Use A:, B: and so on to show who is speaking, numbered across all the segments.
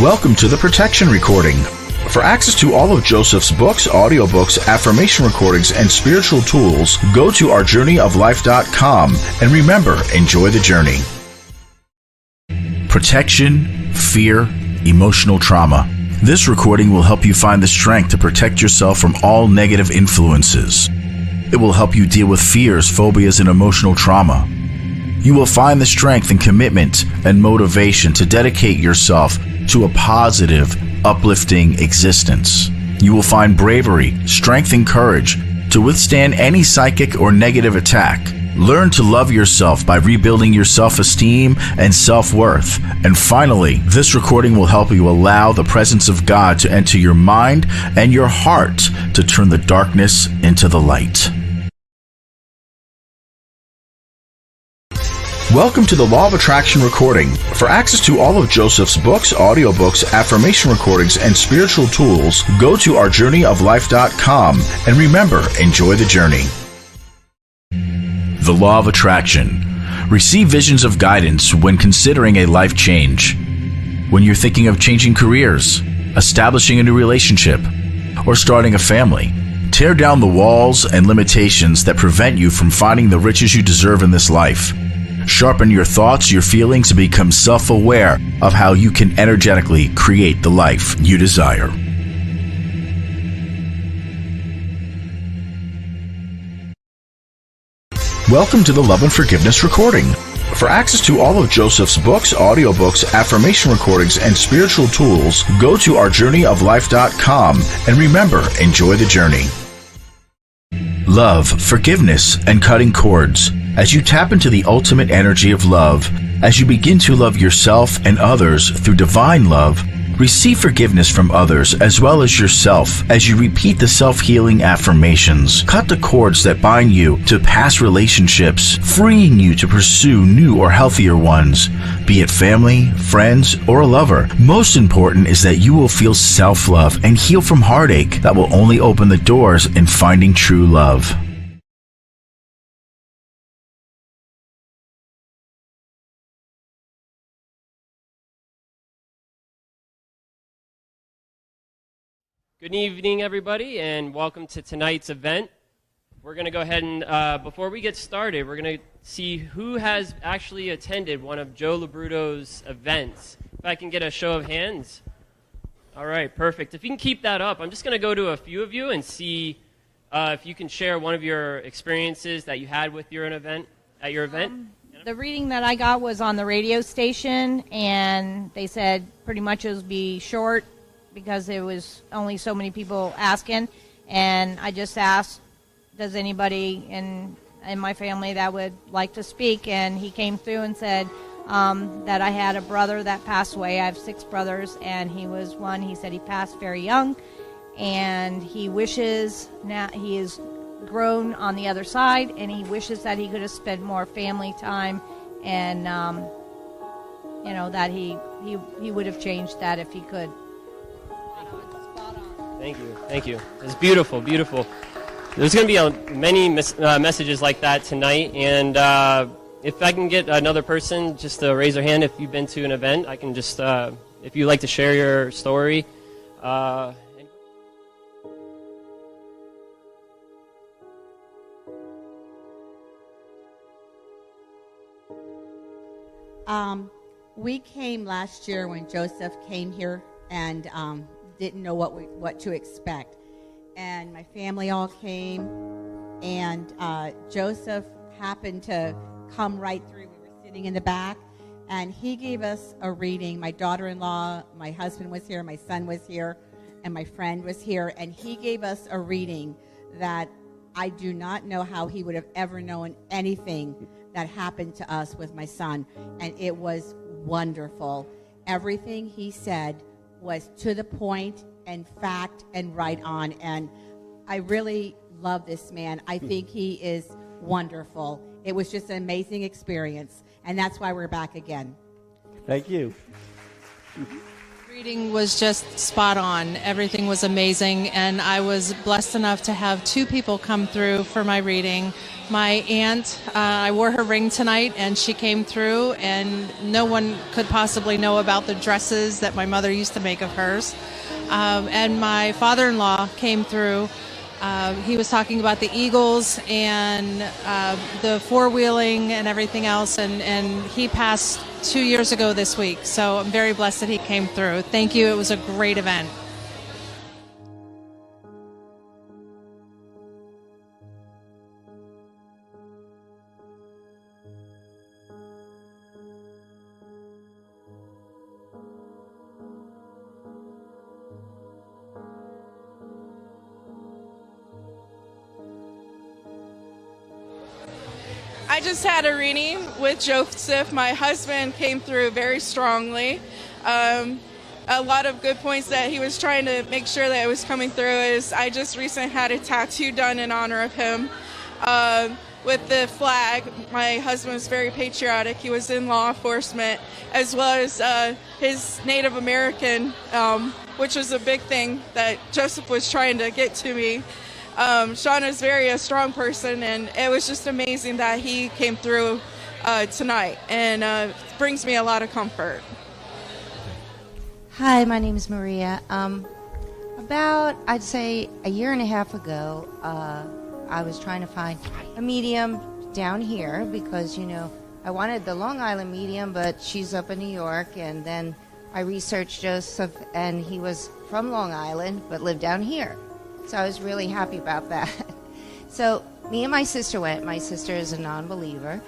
A: Welcome to the Protection Recording. For access to all of Joseph's books, audiobooks, affirmation recordings, and spiritual tools, go to ourjourneyoflife.com. And remember, enjoy the journey. Protection, fear, emotional trauma. This recording will help you find the strength to protect yourself from all negative influences. It will help you deal with fears, phobias, and emotional trauma. You will find the strength and commitment and motivation to dedicate yourself to a positive, uplifting existence. You will find bravery, strength, and courage to withstand any psychic or negative attack. Learn to love yourself by rebuilding your self-esteem and self-worth. And finally, this recording will help you allow the presence of God to enter your mind and your heart to turn the darkness into the light. Welcome to the Law of Attraction Recording. For access to all of Joseph's books, audiobooks, affirmation recordings, and spiritual tools, go to ourjourneyoflife.com. And remember, enjoy the journey. The Law of Attraction. Receive visions of guidance when considering a life change. When you're thinking of changing careers, establishing a new relationship, or starting a family, tear down the walls and limitations that prevent you from finding the riches you deserve in this life. Sharpen your thoughts, your feelings, and become self-aware of how you can energetically create the life you desire. Welcome to the Love and Forgiveness Recording. For access to all of Joseph's books, audiobooks, affirmation recordings, and spiritual tools, go to ourjourneyoflife.com. And remember, enjoy the journey. Love, forgiveness, and cutting cords. As you tap into the ultimate energy of love, as you begin to love yourself and others through divine love, receive forgiveness from others as well as yourself as you repeat the self-healing affirmations. Cut the cords that bind you to past relationships, freeing you to pursue new or healthier ones, be it family, friends, or a lover. Most important is that you will feel self-love and heal from heartache that will only open the doors in finding true love.
B: Good evening, everybody, and welcome to tonight's event. We're going to go ahead and, before we get started, we're going to see who has actually attended one of Joe Labruto's events. If I can get a show of hands. All right, perfect. If you can keep that up, I'm just going to go to a few of you and see if you can share one of your experiences that you had with your event.
C: The reading that I got was on the radio station, and they said pretty much it would be short, because there was only so many people asking, and I just asked, does anybody in my family that would like to speak? And he came through and said that I had a brother that passed away. I have 6 brothers, and he was one. He said he passed very young, and he wishes, now he is grown on the other side, and he wishes that he could have spent more family time, and that he would have changed that if he could.
B: Thank you. It's beautiful, beautiful. There's going to be many messages like that tonight, and if I can get another person just to raise their hand if you've been to an event, I can just, if you'd like to share your story.
D: We came last year when Joseph came here, and didn't know what to expect, and my family all came, and Joseph happened to come right through. We were sitting in the back, and he gave us a reading. My daughter-in-law, my husband was here, my son was here, and my friend was here, and he gave us a reading that I do not know how he would have ever known anything that happened to us with my son, and it was wonderful. Everything he said was to the point and fact and right on, and I really love this man. I think he is wonderful. It was just an amazing experience, and that's why we're back again.
E: Thank you. Reading was just spot on. Everything was amazing, and I was blessed enough to have 2 people come through for my reading. My aunt, I wore her ring tonight, and she came through, and no one could possibly know about the dresses that my mother used to make of hers. And my father-in-law came through. He was talking about the Eagles and the four-wheeling and everything else, and he passed 2 years ago this week, so I'm very blessed that he came through. Thank you. It was a great event.
F: I just had a reading with Joseph. My husband came through very strongly. A lot of good points that he was trying to make sure that it was coming through is I just recently had a tattoo done in honor of him with the flag. My husband was very patriotic. He was in law enforcement, as well as his Native American, which was a big thing that Joseph was trying to get to me. Sean is a strong person, and it was just amazing that he came through tonight, and brings me a lot of comfort.
G: Hi, my name is Maria. About, I'd say, a year and a half ago, I was trying to find a medium down here because, I wanted the Long Island medium, but she's up in New York, and then I researched Joseph, and he was from Long Island, but lived down here. So I was really happy about that. So me and my sister went. My sister is a non-believer.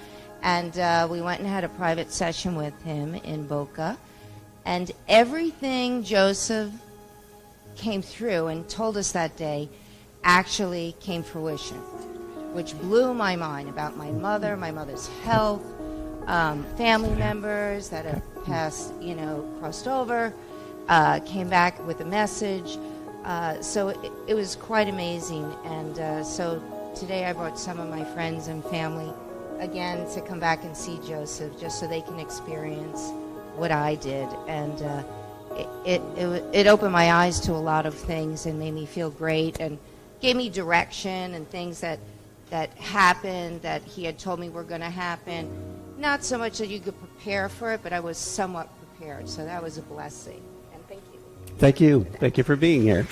G: And we went and had a private session with him in Boca. And everything Joseph came through and told us that day actually came fruition, which blew my mind about my mother's health, family members that have passed, crossed over, came back with a message. So it was quite amazing, and so today I brought some of my friends and family again to come back and see Joseph, just so they can experience what I did, and it opened my eyes to a lot of things and made me feel great and gave me direction and things that happened that he had told me were going to happen. Not so much that you could prepare for it, but I was somewhat prepared, so that was a blessing. And thank you.
H: Thank you. Thank you for being here.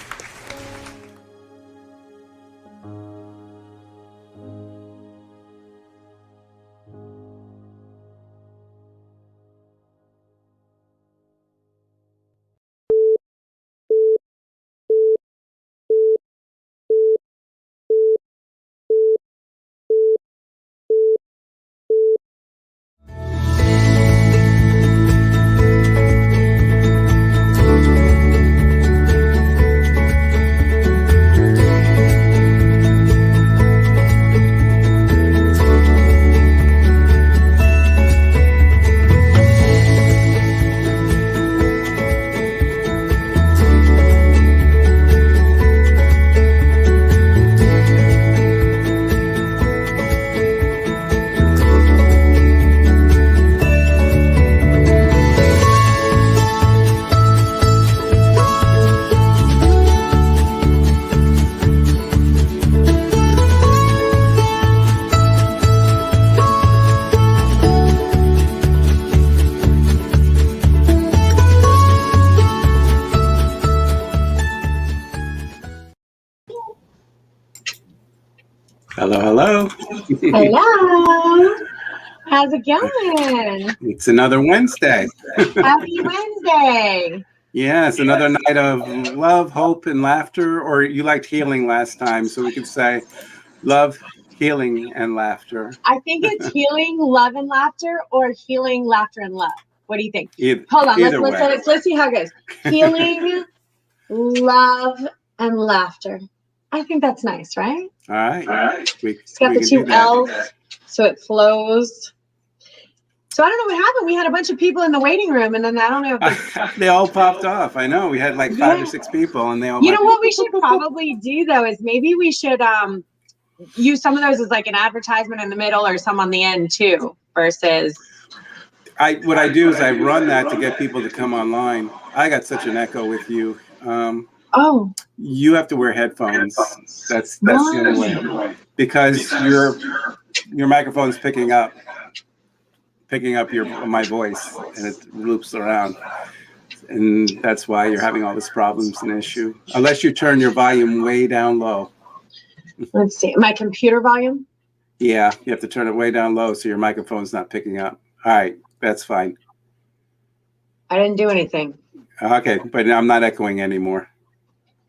H: Hello, hello.
I: Hello. How's it going?
H: It's another Wednesday.
I: Happy Wednesday.
H: Yeah, it's another night of love, hope, and laughter. Or you liked healing last time, so we could say love, healing, and laughter.
I: I think it's healing, love, and laughter, or healing, laughter, and love. What do you think?
H: Hold
I: on. Let's see how it goes. Healing, love, and laughter. I think that's nice, right?
H: All right.
I: It's got the two L's, so it flows. So I don't know what happened. We had a bunch of people in the waiting room, and then I don't know if
H: they all popped off. I know. We had like 5 or 6 people, and they all.
I: You know what we should probably do though is maybe we should use some of those as like an advertisement in the middle or some on the end too, versus.
H: what I do is I run that to get people to come online. I got such an echo with you.
I: Oh,
H: You have to wear headphones. That's the only way, because your microphone's picking up my voice, and it loops around, and that's why you're having all this problems and issue. Unless you turn your volume way down low.
I: let's see. My computer volume?
H: Yeah, you have to turn it way down low so your microphone's not picking up. All right, that's fine.
I: I didn't do anything.
H: Okay, but I'm not echoing anymore.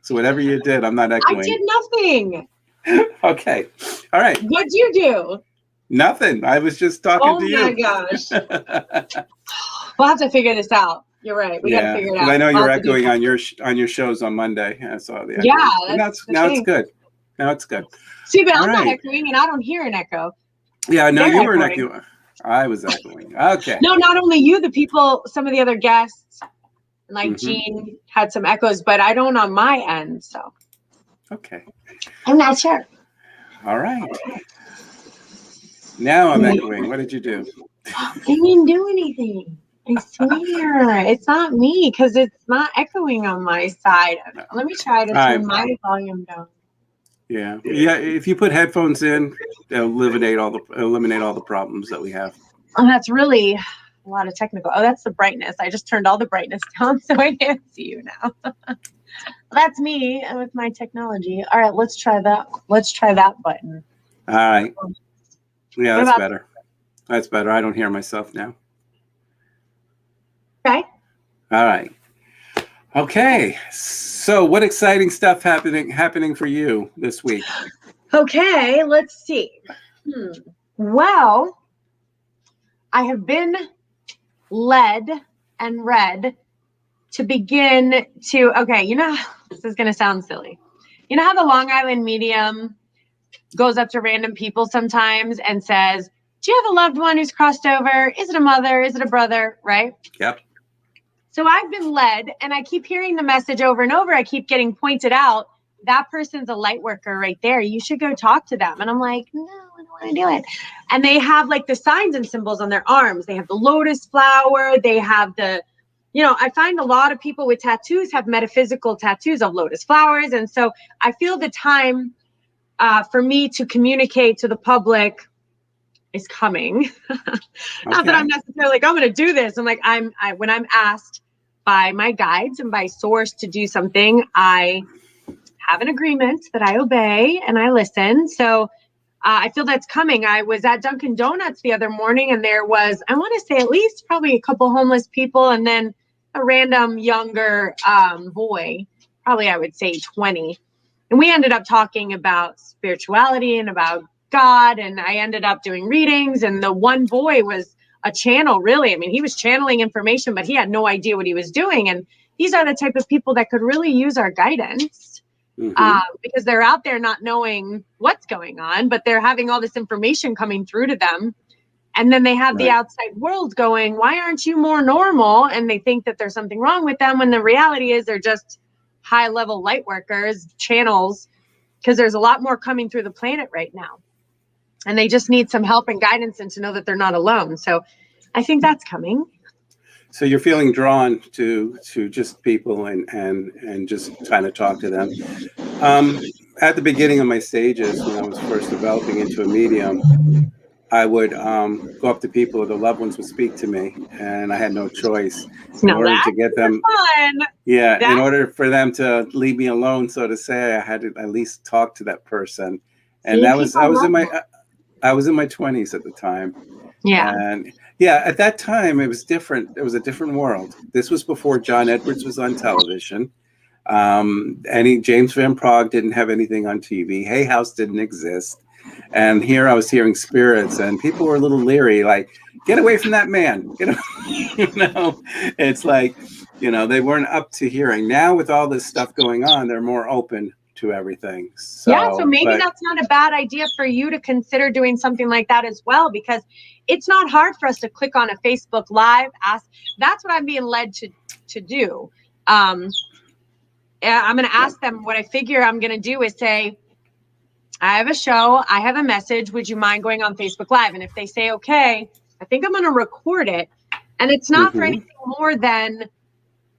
H: So whatever you did, I'm not echoing.
I: I did nothing.
H: Okay, all right.
I: What'd you do?
H: Nothing. I was just talking to you.
I: Oh my gosh. We'll have to figure this out. You're right. We got to figure it out.
H: I know you're echoing on your shows on Monday. I saw the echo.
I: Yeah,
H: now it's good. Now it's good.
I: See, but I'm not echoing, and I don't hear an echo.
H: Yeah, no, you weren't
I: echoing.
H: echoing. I was echoing. Okay.
I: No, not only you, the people, some of the other guests, like Jean, had some echoes, but I don't on my end. So.
H: Okay.
I: I'm not sure.
H: All right. Now I'm echoing. What did you do?
I: I didn't do anything. I swear. It's not me, because it's not echoing on my side. Let me try to turn my volume down.
H: Yeah. If you put headphones in, they'll eliminate all the problems that we have.
I: Oh, that's really a lot of technical. Oh, that's the brightness. I just turned all the brightness down so I can't see you now. That's me with my technology. All right, let's try that. Let's try that button.
H: All right. Yeah, that's better. That's better. I don't hear myself now.
I: Okay.
H: All right. Okay. So what exciting stuff happening for you this week?
I: Okay, let's see. Well, I have been led and read to begin to, this is going to sound silly. You know how the Long Island medium goes up to random people sometimes and says, do you have a loved one who's crossed over? Is it a mother? Is it a brother? Right?
H: Yep.
I: So I've been led, and I keep hearing the message over and over. I keep getting pointed out. That person's a light worker right there. You should go talk to them. And I'm like, no, I don't want to do it. And they have like the signs and symbols on their arms. They have the lotus flower. They have I find a lot of people with tattoos have metaphysical tattoos of lotus flowers. And so I feel the time for me to communicate to the public is coming. Not that I'm necessarily like, I'm going to do this. I'm like, when I'm asked by my guides and by source to do something, I have an agreement that I obey and I listen. So I feel that's coming. I was at Dunkin' Donuts the other morning, and there was, I want to say at least probably a couple homeless people, and then a random younger boy, probably I would say 20. And we ended up talking about spirituality and about God, and I ended up doing readings, and the one boy was a channel, really. I mean, he was channeling information, but he had no idea what he was doing. And these are the type of people that could really use our guidance because they're out there not knowing what's going on, but they're having all this information coming through to them. And then they have the outside world going, why aren't you more normal? And they think that there's something wrong with them, when the reality is they're just high-level light workers, channels, because there's a lot more coming through the planet right now. And they just need some help and guidance, and to know that they're not alone. So I think that's coming.
H: So you're feeling drawn to just people and just trying to talk to them. At the beginning of my stages, when I was first developing into a medium, I would go up to people, or the loved ones would speak to me, and I had no choice in order to get them.
I: Fun.
H: Yeah, in order for them to leave me alone, so to say, I had to at least talk to that person. And I was in my 20s at the time.
I: Yeah.
H: And yeah, at that time it was different. It was a different world. This was before John Edwards was on television. James Van Prague didn't have anything on TV. Hay House didn't exist. And here I was hearing spirits, and people were a little leery, like, get away from that man. It's like, they weren't up to hearing. Now with all this stuff going on, they're more open to everything.
I: So maybe that's not a bad idea for you to consider doing something like that as well, because it's not hard for us to click on a Facebook Live. That's what I'm being led to do. I'm going to ask them. What I figure I'm going to do is say, I have a show, I have a message, would you mind going on Facebook Live? And if they say, okay, I think I'm going to record it. And it's not for anything more than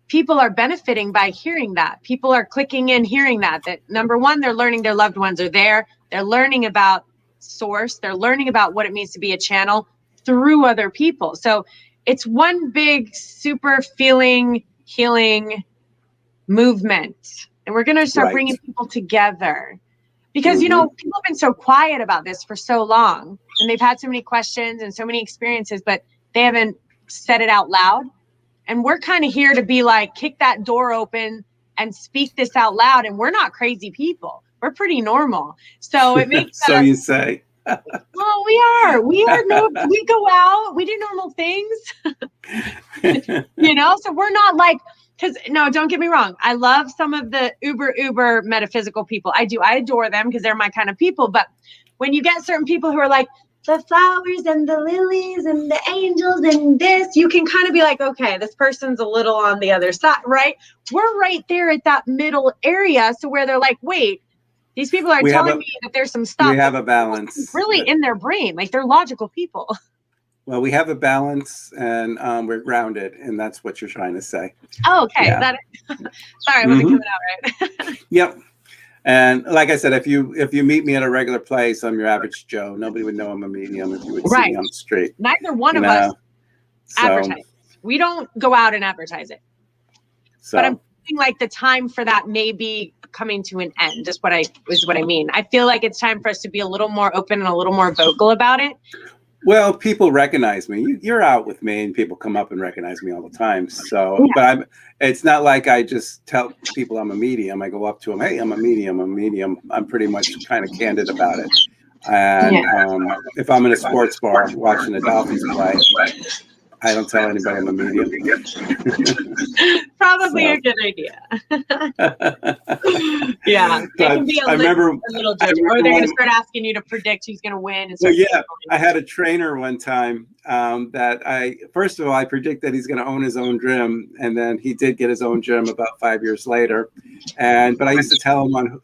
I: people are benefiting by hearing that. People are clicking in, hearing that number one, they're learning their loved ones are there. They're learning about source. They're learning about what it means to be a channel through other people. So it's one big super feeling healing movement. And we're going to start bringing people together because, you know, people have been so quiet about this for so long and they've had so many questions and so many experiences, but they haven't said it out loud. And we're kind of here to be like, kick that door open and speak this out loud. And we're not crazy people. We're pretty normal. So it makes
H: so you say.
I: Well, we are normal. We go out, we do normal things, you know, so we're not like, because no, don't get me wrong. I love some of the uber metaphysical people. I do. I adore them because they're my kind of people. But when you get certain people who are like the flowers and the lilies and the angels and this, you can kind of be like, okay, this person's a little on the other side, right? We're right there at that middle area. So where they're like, wait, these people are telling me that there's some stuff.
H: We have a balance.
I: Really in their brain. Like they're logical people.
H: Well, we have a balance and we're grounded. And that's what you're trying to say.
I: Oh, okay. Yeah. Sorry, I wasn't coming out right.
H: Yep. And like I said, if you meet me at a regular place, I'm your average Joe. Nobody would know I'm a medium if you would see me on the street.
I: Neither one of us advertise. We don't go out and advertise it. So. But I'm feeling like the time for that may be coming to an end. Is what I mean. I feel like it's time for us to be a little more open and a little more vocal about it.
H: Well, people recognize me. You're out with me, and people come up and recognize me all the time. So, but it's not like I just tell people I'm a medium. I go up to them, hey, I'm a medium. I'm pretty much kind of candid about it. And if I'm in a sports bar watching the Dolphins play, I don't tell anybody I'm a medium.
I: Probably a good idea. Yeah, it can be a little judgy. Or they're going to start asking you to predict who's going to win.
H: So I had a trainer one time that first of all, I predict that he's going to own his own gym, and then he did get his own gym about 5 years later. But I used to tell him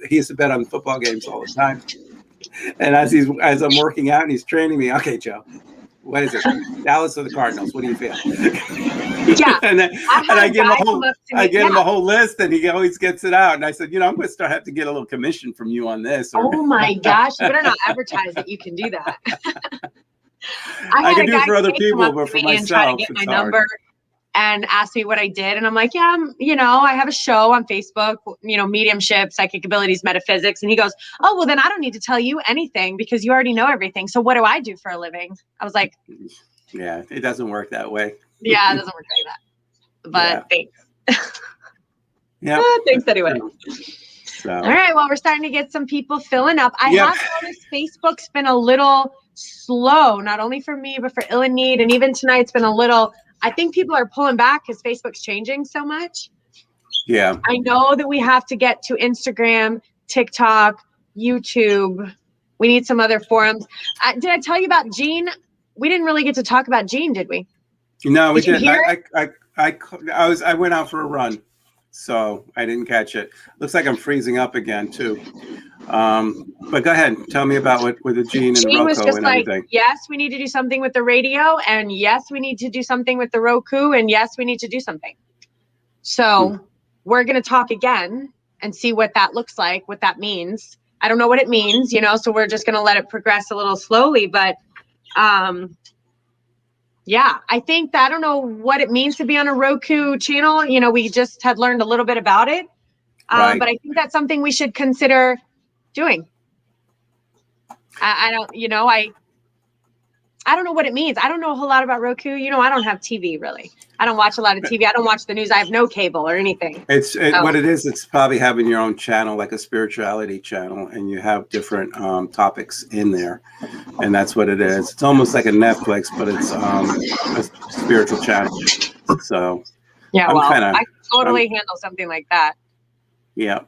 H: he used to bet on football games all the time. And as I'm working out and he's training me, okay, Joe. What is it? Dallas or the Cardinals? What do you feel?
I: Yeah.
H: and I give him a whole list, and he always gets it out. And I said, I'm going to have to get a little commission from you on this.
I: Oh my gosh! You better not advertise that you can do that.
H: I can do it for other people, but for myself,
I: try to get my number and ask me what I did, and I'm like, I have a show on Facebook, mediumship, psychic abilities, metaphysics, and he goes, oh, well, then I don't need to tell you anything because you already know everything. So what do I do for a living? I was like,
H: yeah, it doesn't work that way.
I: Yeah, it doesn't work like that. But thanks.
H: Yeah.
I: Thanks anyway.
H: So.
I: All right. Well, we're starting to get some people filling up. I have noticed Facebook's been a little slow, not only for me, but for Ill and Need. And even tonight, it's been a little. I think people are pulling back because Facebook's changing so much.
H: Yeah.
I: I know that we have to get to Instagram, TikTok, YouTube. We need some other forums. Did I tell you about Gene? We didn't really get to talk about Gene, did we?
H: No, we didn't. I went out for a run, so I didn't catch it. Looks like I'm freezing up again too. But go ahead, tell me about what with the Gene and Roku
I: was just
H: and
I: like,
H: everything.
I: yes, we need to do something with the radio, and yes, we need to do something with the Roku, and yes, we need to do something. So we're going to talk again and see what that looks like, what that means. I don't know what it means, so we're just going to let it progress a little slowly, but yeah, I think that I don't know what it means to be on a Roku channel. We just had learned a little bit about it. But I think that's something we should consider doing. I don't know what it means. I don't know a whole lot about Roku. I don't have TV really. I don't watch a lot of TV. I don't watch the news. I have no cable or anything.
H: What it is, it's probably having your own channel, like a spirituality channel, and you have different topics in there. And that's what it is. It's almost like a Netflix, but it's a spiritual channel. So
I: yeah, I can totally handle something like that.
H: Yeah.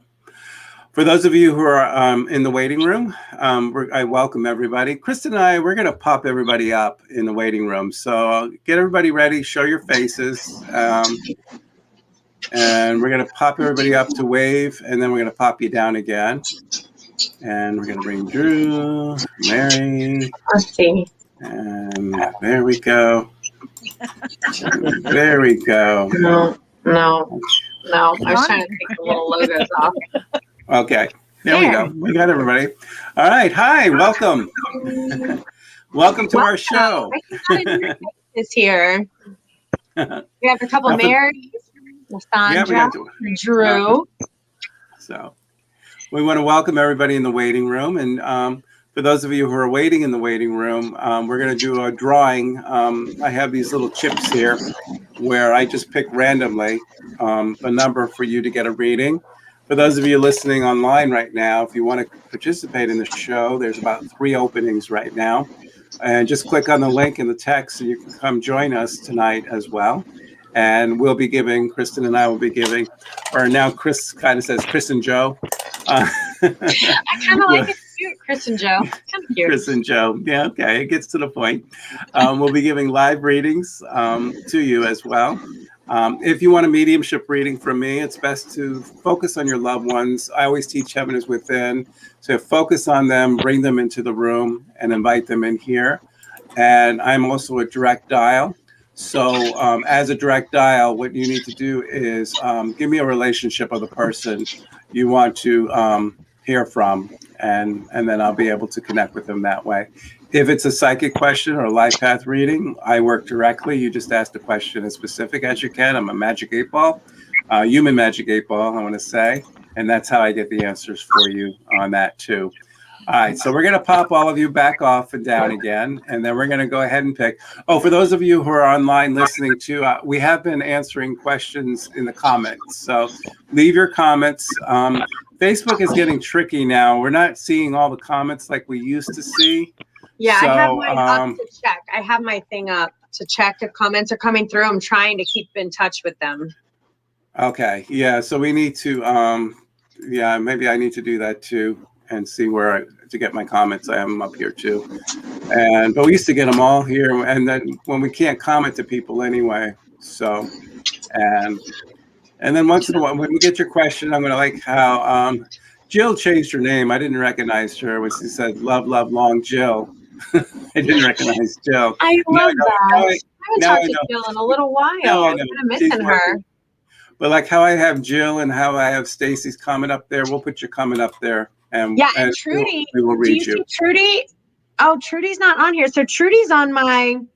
H: For those of you who are in the waiting room, I welcome everybody. Kristen and I, we're going to pop everybody up in the waiting room. So get everybody ready, show your faces. And we're going to pop everybody up to wave, and then we're going to pop you down again. And we're going to bring Drew, Mary.
I: Let's see.
H: And there we go. There we go.
I: No. I was trying to take the little logos off.
H: Okay. There we go. We got everybody. All right. Hi. Welcome. Welcome to our show.
I: Is here. We have a couple Marys, Sandra, Drew.
H: So we want to welcome everybody in the waiting room. And for those of you who are waiting in the waiting room, we're going to do a drawing. I have these little chips here where I just pick randomly a number for you to get a reading. For those of you listening online right now, if you want to participate in the show, there's about 3 openings right now. And just click on the link in the text and you can come join us tonight as well. And we'll be giving, Kristen and I will be giving, or now Chris kind of says Chris and Joe.
I: I kind of like it too, Chris and Joe. Kind of cute.
H: Chris and Joe. Yeah, okay. It gets to the point. We'll be giving live readings to you as well. If you want a mediumship reading from me, it's best to focus on your loved ones. I always teach Heaven is Within. So focus on them, bring them into the room, and invite them in here. And I'm also a direct dial. So as a direct dial, what you need to do is give me a relationship of the person you want to hear from, and then I'll be able to connect with them that way. If it's a psychic question or a life path reading, I work directly. You just ask the question as specific as you can. I'm a magic 8-ball, human magic 8-ball, I want to say. And that's how I get the answers for you on that too. All right, so we're going to pop all of you back off and down again, and then we're going to go ahead and pick. Oh, for those of you who are online listening too, we have been answering questions in the comments. So leave your comments. Facebook is getting tricky now. We're not seeing all the comments like we used to see.
I: Yeah, so, I have mine up to check. I have my thing up to check if comments are coming through. I'm trying to keep in touch with them.
H: Okay, yeah, so we need to, yeah, maybe I need to do that too and see where to get my comments. I have them up here too. But we used to get them all here, and then when we can't comment to people anyway. So, and then once in a while, when we get your question, I'm going to like how Jill changed her name. I didn't recognize her when she said, love, long Jill. I didn't recognize Jill.
I: I love that. I haven't talked to Jill in a little while. I'm kind of missing her.
H: But like how I have Jill and how I have Stacy's comment up there, we'll put your comment up there. And
I: Trudy,
H: we will read
I: do you see Trudy? Oh, Trudy's not on here. So Trudy's on the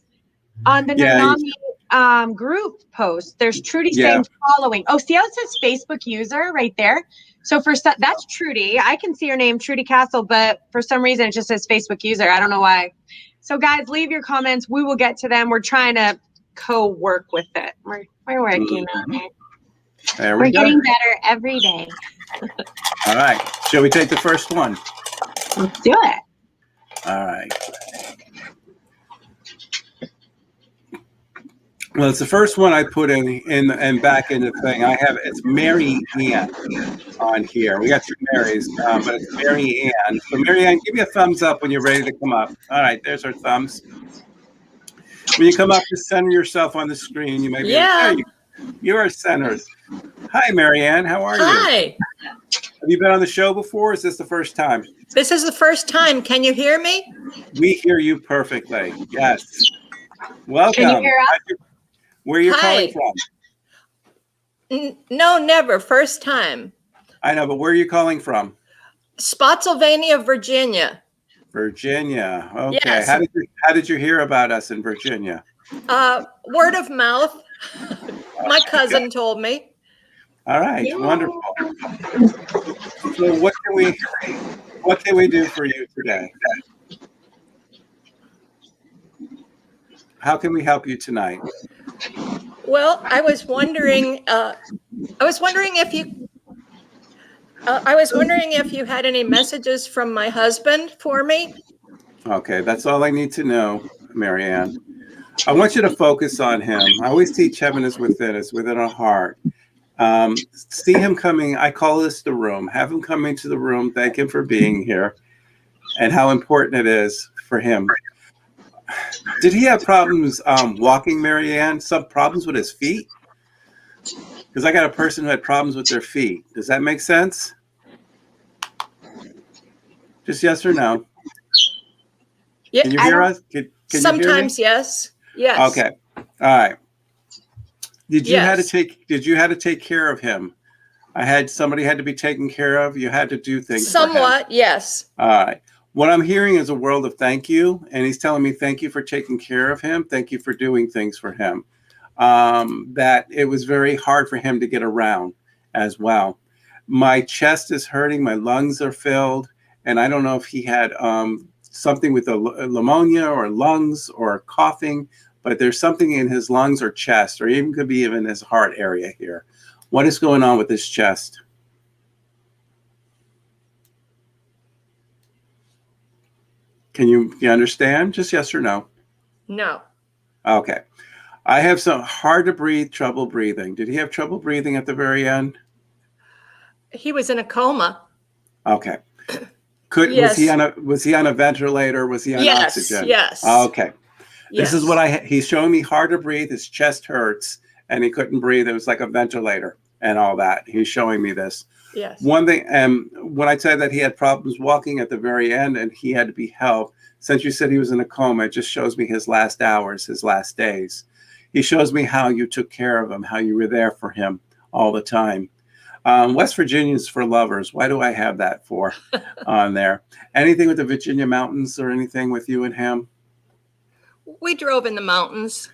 I: Nanami group post. There's Trudy saying following. Oh, see how it says Facebook user right there? So that's Trudy. I can see her name, Trudy Castle, but for some reason it just says Facebook user. I don't know why. So guys, leave your comments. We will get to them. We're trying to co-work with it. We're working on it. We're getting better every day.
H: All right. Shall we take the first one?
I: Let's do it.
H: All right. Well, it's the first one I put in and back in the thing. I have it's Mary Ann on here. We got 2 Marys, but it's Mary Ann. So Mary Ann, give me a thumbs up when you're ready to come up. All right, there's our thumbs. When you come up, just center yourself on the screen. You may be you are centered. Hi, Mary Ann. How are you?
J: Hi.
H: Have you been on the show before? Or is this the first time?
J: This is the first time. Can you hear me?
H: We hear you perfectly. Yes. Welcome.
I: Can you hear us?
H: Where are you calling from?
J: No, never. First time.
H: I know, but where are you calling from?
J: Spotsylvania, Virginia.
H: Virginia. Okay.
J: Yes.
H: How did you hear about us in Virginia?
J: Word of mouth. My cousin told me.
H: All right. Yeah. Wonderful. So what can we do for you today? How can we help you tonight?
J: Well, I was wondering if you had any messages from my husband for me.
H: Okay, that's all I need to know, Mary Ann. I want you to focus on him. I always teach Heaven is within. It's within our heart. See him coming. I call this the room. Have him come into the room. Thank him for being here and how important it is for him. Did he have problems walking, Mary Ann? Some problems with his feet? Because I got a person who had problems with their feet. Does that make sense? Just yes or no?
J: Yeah,
H: can you hear us? Can
J: sometimes
H: you hear me?
J: Yes.
H: Okay. All All right. Did you
J: Yes.
H: had to take care of him? Somebody had to be taken care of. You had to do things for him.
J: Somewhat, yes.
H: All right. What I'm hearing is a world of thank you, and he's telling me thank you for taking care of him. Thank you for doing things for him. That it was very hard for him to get around as well. My chest is hurting. My lungs are filled, and I don't know if he had something with a pneumonia or lungs or coughing, but there's something in his lungs or chest, or even could be even his heart area here. What is going on with his chest? Can you understand? Just yes or no?
J: No.
H: Okay. I have some hard to breathe, trouble breathing. Did he have trouble breathing at the very end?
J: He was in a coma.
H: Okay.
J: Yes.
H: Was he on a ventilator? Was he on
J: Yes,
H: oxygen?
J: yes.
H: Okay.
J: Yes.
H: This is what he's showing me hard to breathe. His chest hurts and he couldn't breathe. It was like a ventilator and all that. He's showing me this.
J: Yes.
H: One thing, when I said that he had problems walking at the very end and he had to be helped, since you said he was in a coma, it just shows me his last hours, his last days. He shows me how you took care of him, how you were there for him all the time. West Virginia is for lovers. Why do I have that for on there? Anything with the Virginia mountains or anything with you and him?
J: We drove in the mountains.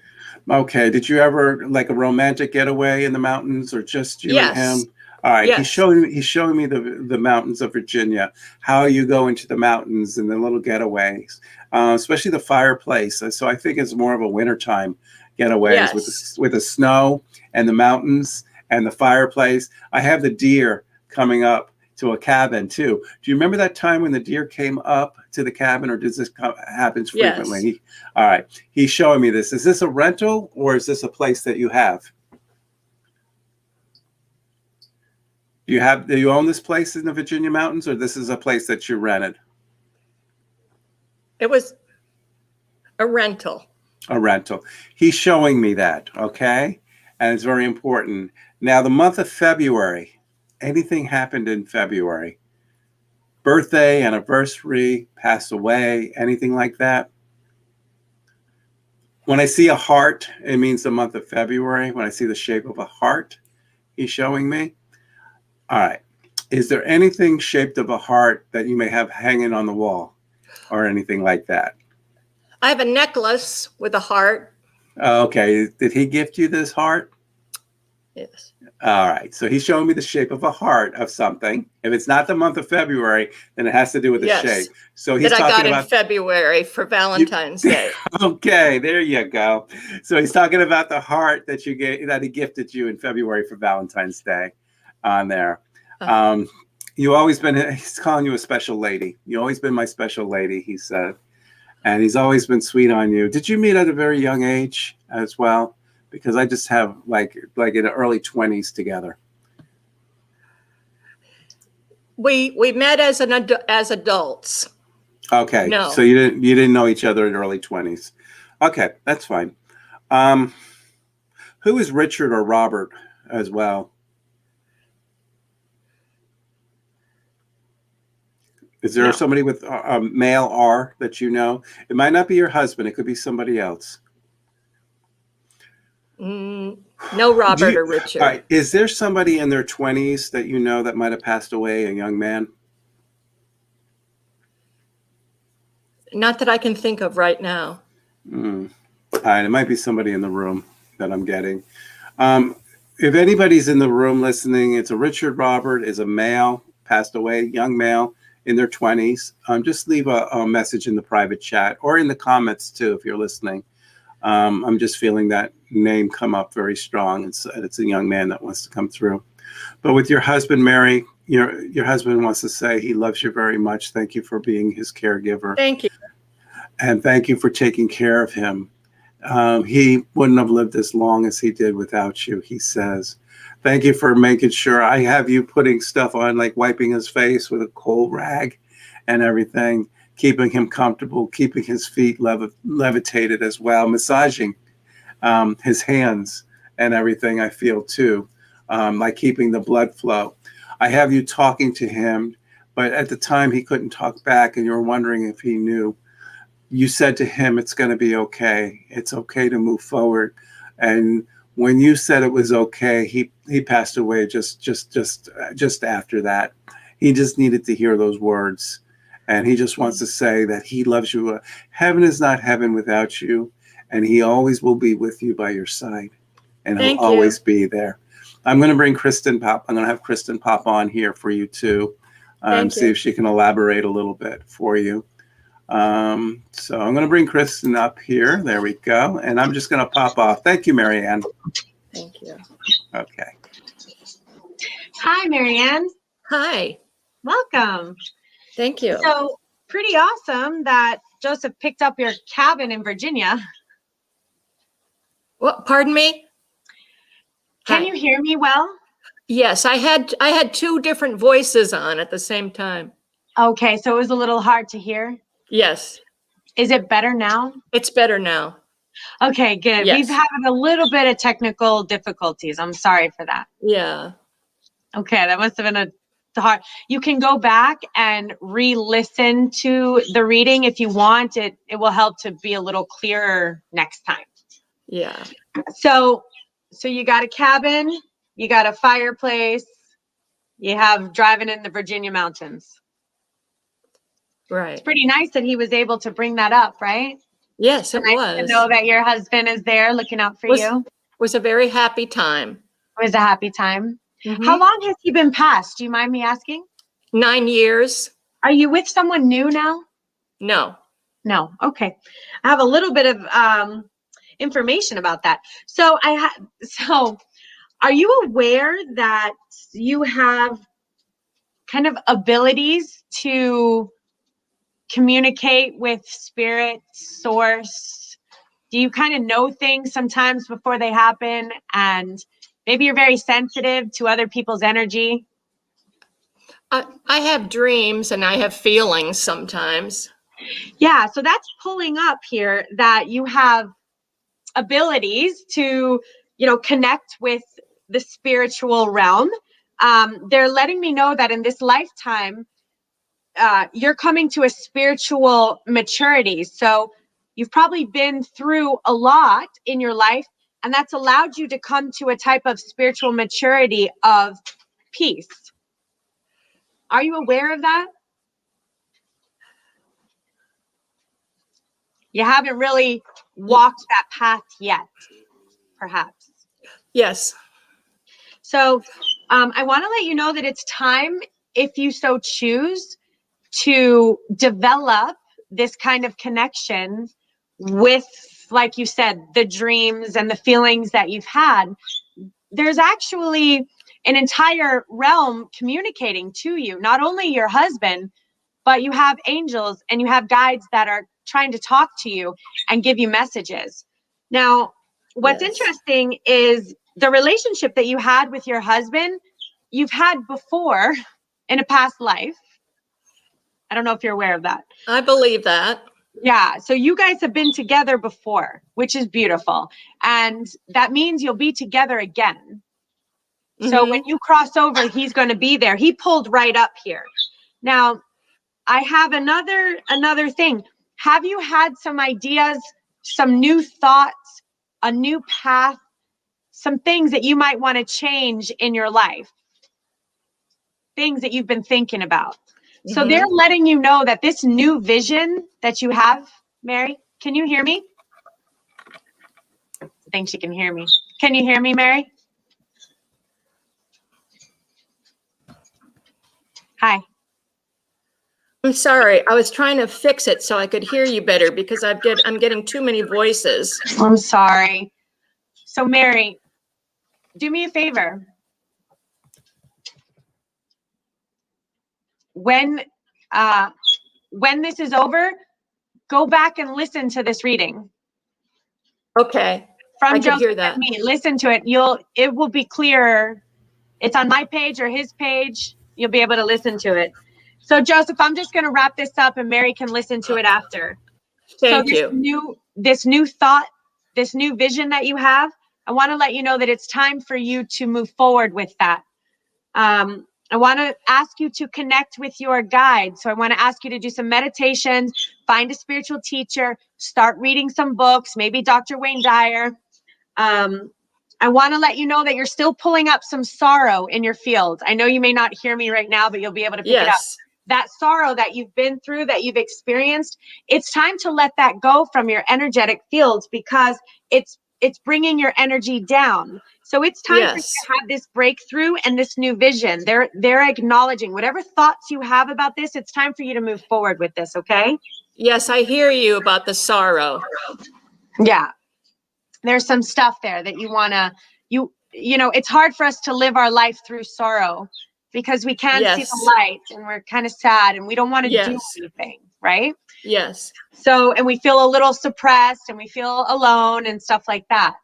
H: Okay. Did you ever like a romantic getaway in the mountains or just you and
J: Yes.
H: him? All right.
J: Yes.
H: He's showing me the mountains of Virginia, how you go into the mountains and the little getaways, especially the fireplace. So I think it's more of a wintertime getaways
J: Yes.
H: with the snow and the mountains and the fireplace. I have the deer coming up to a cabin too. Do you remember that time when the deer came up to the cabin, or does this happens frequently?
J: Yes.
H: All right. He's showing me this. Is this a rental or is this a place that you have? Do you own this place in the Virginia mountains, or this is a place that you rented?
J: It was a rental.
H: A rental. He's showing me that, okay? And it's very important. Now, the month of February, anything happened in February? Birthday, anniversary, pass away, anything like that? When I see a heart, it means the month of February. When I see the shape of a heart, he's showing me. All right. Is there anything shaped of a heart that you may have hanging on the wall or anything like that?
J: I have a necklace with a heart.
H: Okay. Did he gift you this heart?
J: Yes.
H: All right. So he's showing me the shape of a heart of something. If it's not the month of February, then it has to do with the
J: Yes.
H: shape. So he's
J: That I
H: talking
J: got
H: about
J: in February for Valentine's Day.
H: Okay, there you go. So he's talking about the heart that he gifted you in February for Valentine's Day on there. He's calling you a special lady. You always been my special lady, he said. And he's always been sweet on you. Did you meet at a very young age as well? Because I just have like in the early 20s together.
J: We met as adults.
H: Okay.
J: No.
H: So you didn't know each other in early 20s. Okay, that's fine. Who is Richard or Robert as well? Is there somebody with a male R that you know? It might not be your husband. It could be somebody else.
J: No Robert or Richard.
H: All right. Is there somebody in their 20s that you know that might have passed away, a young man?
J: Not that I can think of right now.
H: All right. It might be somebody in the room that I'm getting. If anybody's in the room listening, it's a Richard Robert, is a male, passed away, young male in their 20s. Just leave a message in the private chat or in the comments too, if you're listening. I'm just feeling that name come up very strong. It's a young man that wants to come through. But with your husband, Mary, your husband wants to say he loves you very much. Thank you for being his caregiver.
J: Thank you.
H: And thank you for taking care of him. He wouldn't have lived as long as he did without you, he says. Thank you for making sure I have you putting stuff on, like wiping his face with a cold rag and everything, keeping him comfortable, keeping his feet levitated as well, massaging his hands and everything, I feel too, like keeping the blood flow. I have you talking to him, but at the time he couldn't talk back and you were wondering if he knew. you said to him, it's going to be okay. It's okay to move forward. And when you said it was okay, he passed away just after that. He just needed to hear those words. And he just wants to say that he loves you. Heaven is not heaven without you. And he always will be with you by your side. And he'll
J: Thank you.
H: always be there. I'm going to bring Kristen pop. I'm going to have Kristen pop on here for you too.
J: Thank
H: See
J: you.
H: if she can elaborate a little bit for you. So I'm going to bring Kristen up here. There we go. And I'm just going to pop off. Thank you, Marianne.
J: Thank you.
H: Okay.
I: Hi, Marianne.
J: Hi.
I: Welcome.
J: Thank you.
I: So pretty awesome that Joseph picked up your cabin in Virginia.
J: What? Pardon me?
I: Can
J: Hi.
I: you hear me well?
J: Yes, I had two different voices on at the same time.
I: Okay, so it was a little hard to hear.
J: Yes,
I: Is it better now?
J: it's better now.
I: Okay, good.
J: Yes.
I: We've had a little bit of technical difficulties. I'm sorry for that.
J: Yeah.
I: Okay, that must have been a hard. You can go back and re-listen to the reading if you want. It will help to be a little clearer next time.
J: Yeah.
I: So you got a cabin, you got a fireplace, you have driving in the Virginia mountains.
J: Right.
I: It's pretty nice that he was able to bring that up, right?
J: Yes, it
I: Nice
J: was.
I: to know that your husband is there looking out for you.
J: Was a very happy time.
I: It was a happy time.
J: Mhm.
I: How long has he been passed? Do you mind me asking?
J: 9 years.
I: Are you with someone new now?
J: No.
I: No. Okay. I have a little bit of information about that. So are you aware that you have kind of abilities to communicate with spirit, source? Do you kind of know things sometimes before they happen? And maybe you're very sensitive to other people's energy?
J: I have dreams and I have feelings sometimes.
I: Yeah, so that's pulling up here that you have abilities to, connect with the spiritual realm. They're letting me know that in this lifetime, you're coming to a spiritual maturity. So you've probably been through a lot in your life, and that's allowed you to come to a type of spiritual maturity of peace. Are you aware of that? You haven't really walked that path yet, perhaps.
J: Yes.
I: So I want to let you know that it's time, if you so choose, to develop this kind of connection with, like you said, the dreams and the feelings that you've had. There's actually an entire realm communicating to you, not only your husband, but you have angels and you have guides that are trying to talk to you and give you messages. Now, what's interesting is the relationship that you had with your husband, you've had before in a past life. I don't know if you're aware of that.
J: I believe that.
I: Yeah, so you guys have been together before, which is beautiful. And that means you'll be together again. So when you cross over, he's going to be there. He pulled right up here. Now, I have another thing. Have you had some ideas, some new thoughts, a new path, some things that you might want to change in your life? Things that you've been thinking about. So they're letting you know that this new vision that you have, Mary, can you hear me? I think she can hear me. Can you hear me, Mary? Hi.
J: I'm sorry. I was trying to fix it so I could hear you better because I'm getting too many voices.
I: I'm sorry. So Mary, do me a favor. When this is over, go back and listen to this reading.
J: Okay.
I: From
J: I could
I: Joseph
J: hear that.
I: and me. Listen to it. It will be clearer. It's on my page or his page. You'll be able to listen to it. So Joseph, I'm just going to wrap this up and Mary can listen to it after.
J: Thank
I: So
J: you.
I: This new thought, this new vision that you have, I want to let you know that it's time for you to move forward with that. I want to ask you to connect with your guide. So I want to ask you to do some meditations, find a spiritual teacher, start reading some books, maybe Dr. Wayne Dyer. I want to let you know that you're still pulling up some sorrow in your field. I know you may not hear me right now, but you'll be able to pick it up.
J: Yes.
I: That sorrow that you've been through, that you've experienced, it's time to let that go from your energetic fields because it's bringing your energy down. So it's time for you
J: Yes.
I: to have this breakthrough and this new vision. They're acknowledging whatever thoughts you have about this. It's time for you to move forward with this. Okay.
J: Yes, I hear you about the sorrow.
I: Yeah. There's some stuff there that you want to, you know, it's hard for us to live our life through sorrow because we can't see
J: Yes.
I: the light and we're kind of sad and we don't want to do
J: Yes.
I: anything. Right.
J: Yes.
I: So, and we feel a little suppressed and we feel alone and stuff like that.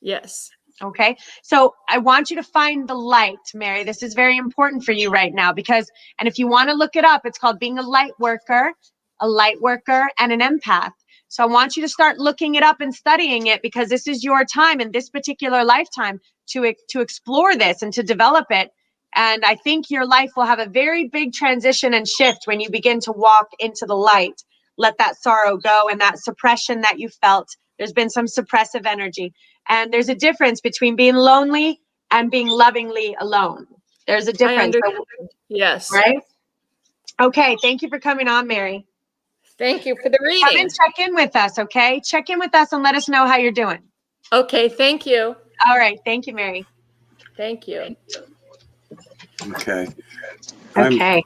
J: Yes.
I: Okay. So I want you to find the light, Mary. This is very important for you right now because, and if you want to look it up, it's called being a light worker, and an empath. So I want you to start looking it up and studying it because this is your time in this particular lifetime to explore this and to develop it. And I think your life will have a very big transition and shift when you begin to walk into the light. Let that sorrow go and that suppression that you felt. There's been some suppressive energy. And there's a difference between being lonely and being lovingly alone. There's a difference.
J: Yes.
I: Right? Okay. Thank you for coming on, Mary.
J: Thank you for the
I: Come
J: reading.
I: and check in with us, okay? Check in with us and let us know how you're doing.
J: Okay. Thank you.
I: All right. Thank you, Mary.
J: Thank you.
H: Okay.
I: Okay.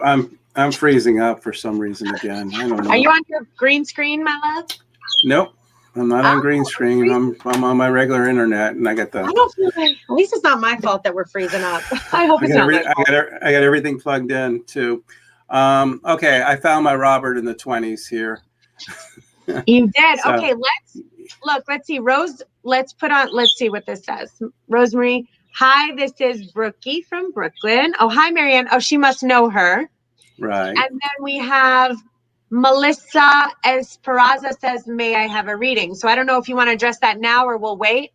H: I'm freezing up for some reason again. I don't know.
I: Are you on your green screen, my love?
H: Nope. I'm not on green screen. I'm on my regular internet, and I got the.
I: I don't feel like, at least it's not my fault that we're freezing up. I hope it's not my fault.
H: I got everything plugged in too. Okay, I found my Robert in the 20s here.
I: You did.
H: So-
I: Okay, let's see. Rose, let's see what this says. Rosemary, hi, this is Brookie from Brooklyn. Oh, hi, Marianne. Oh, she must know her.
H: Right.
I: And then we have Melissa Esperanza says, may I have a reading? So I don't know if you want to address that now or we'll wait.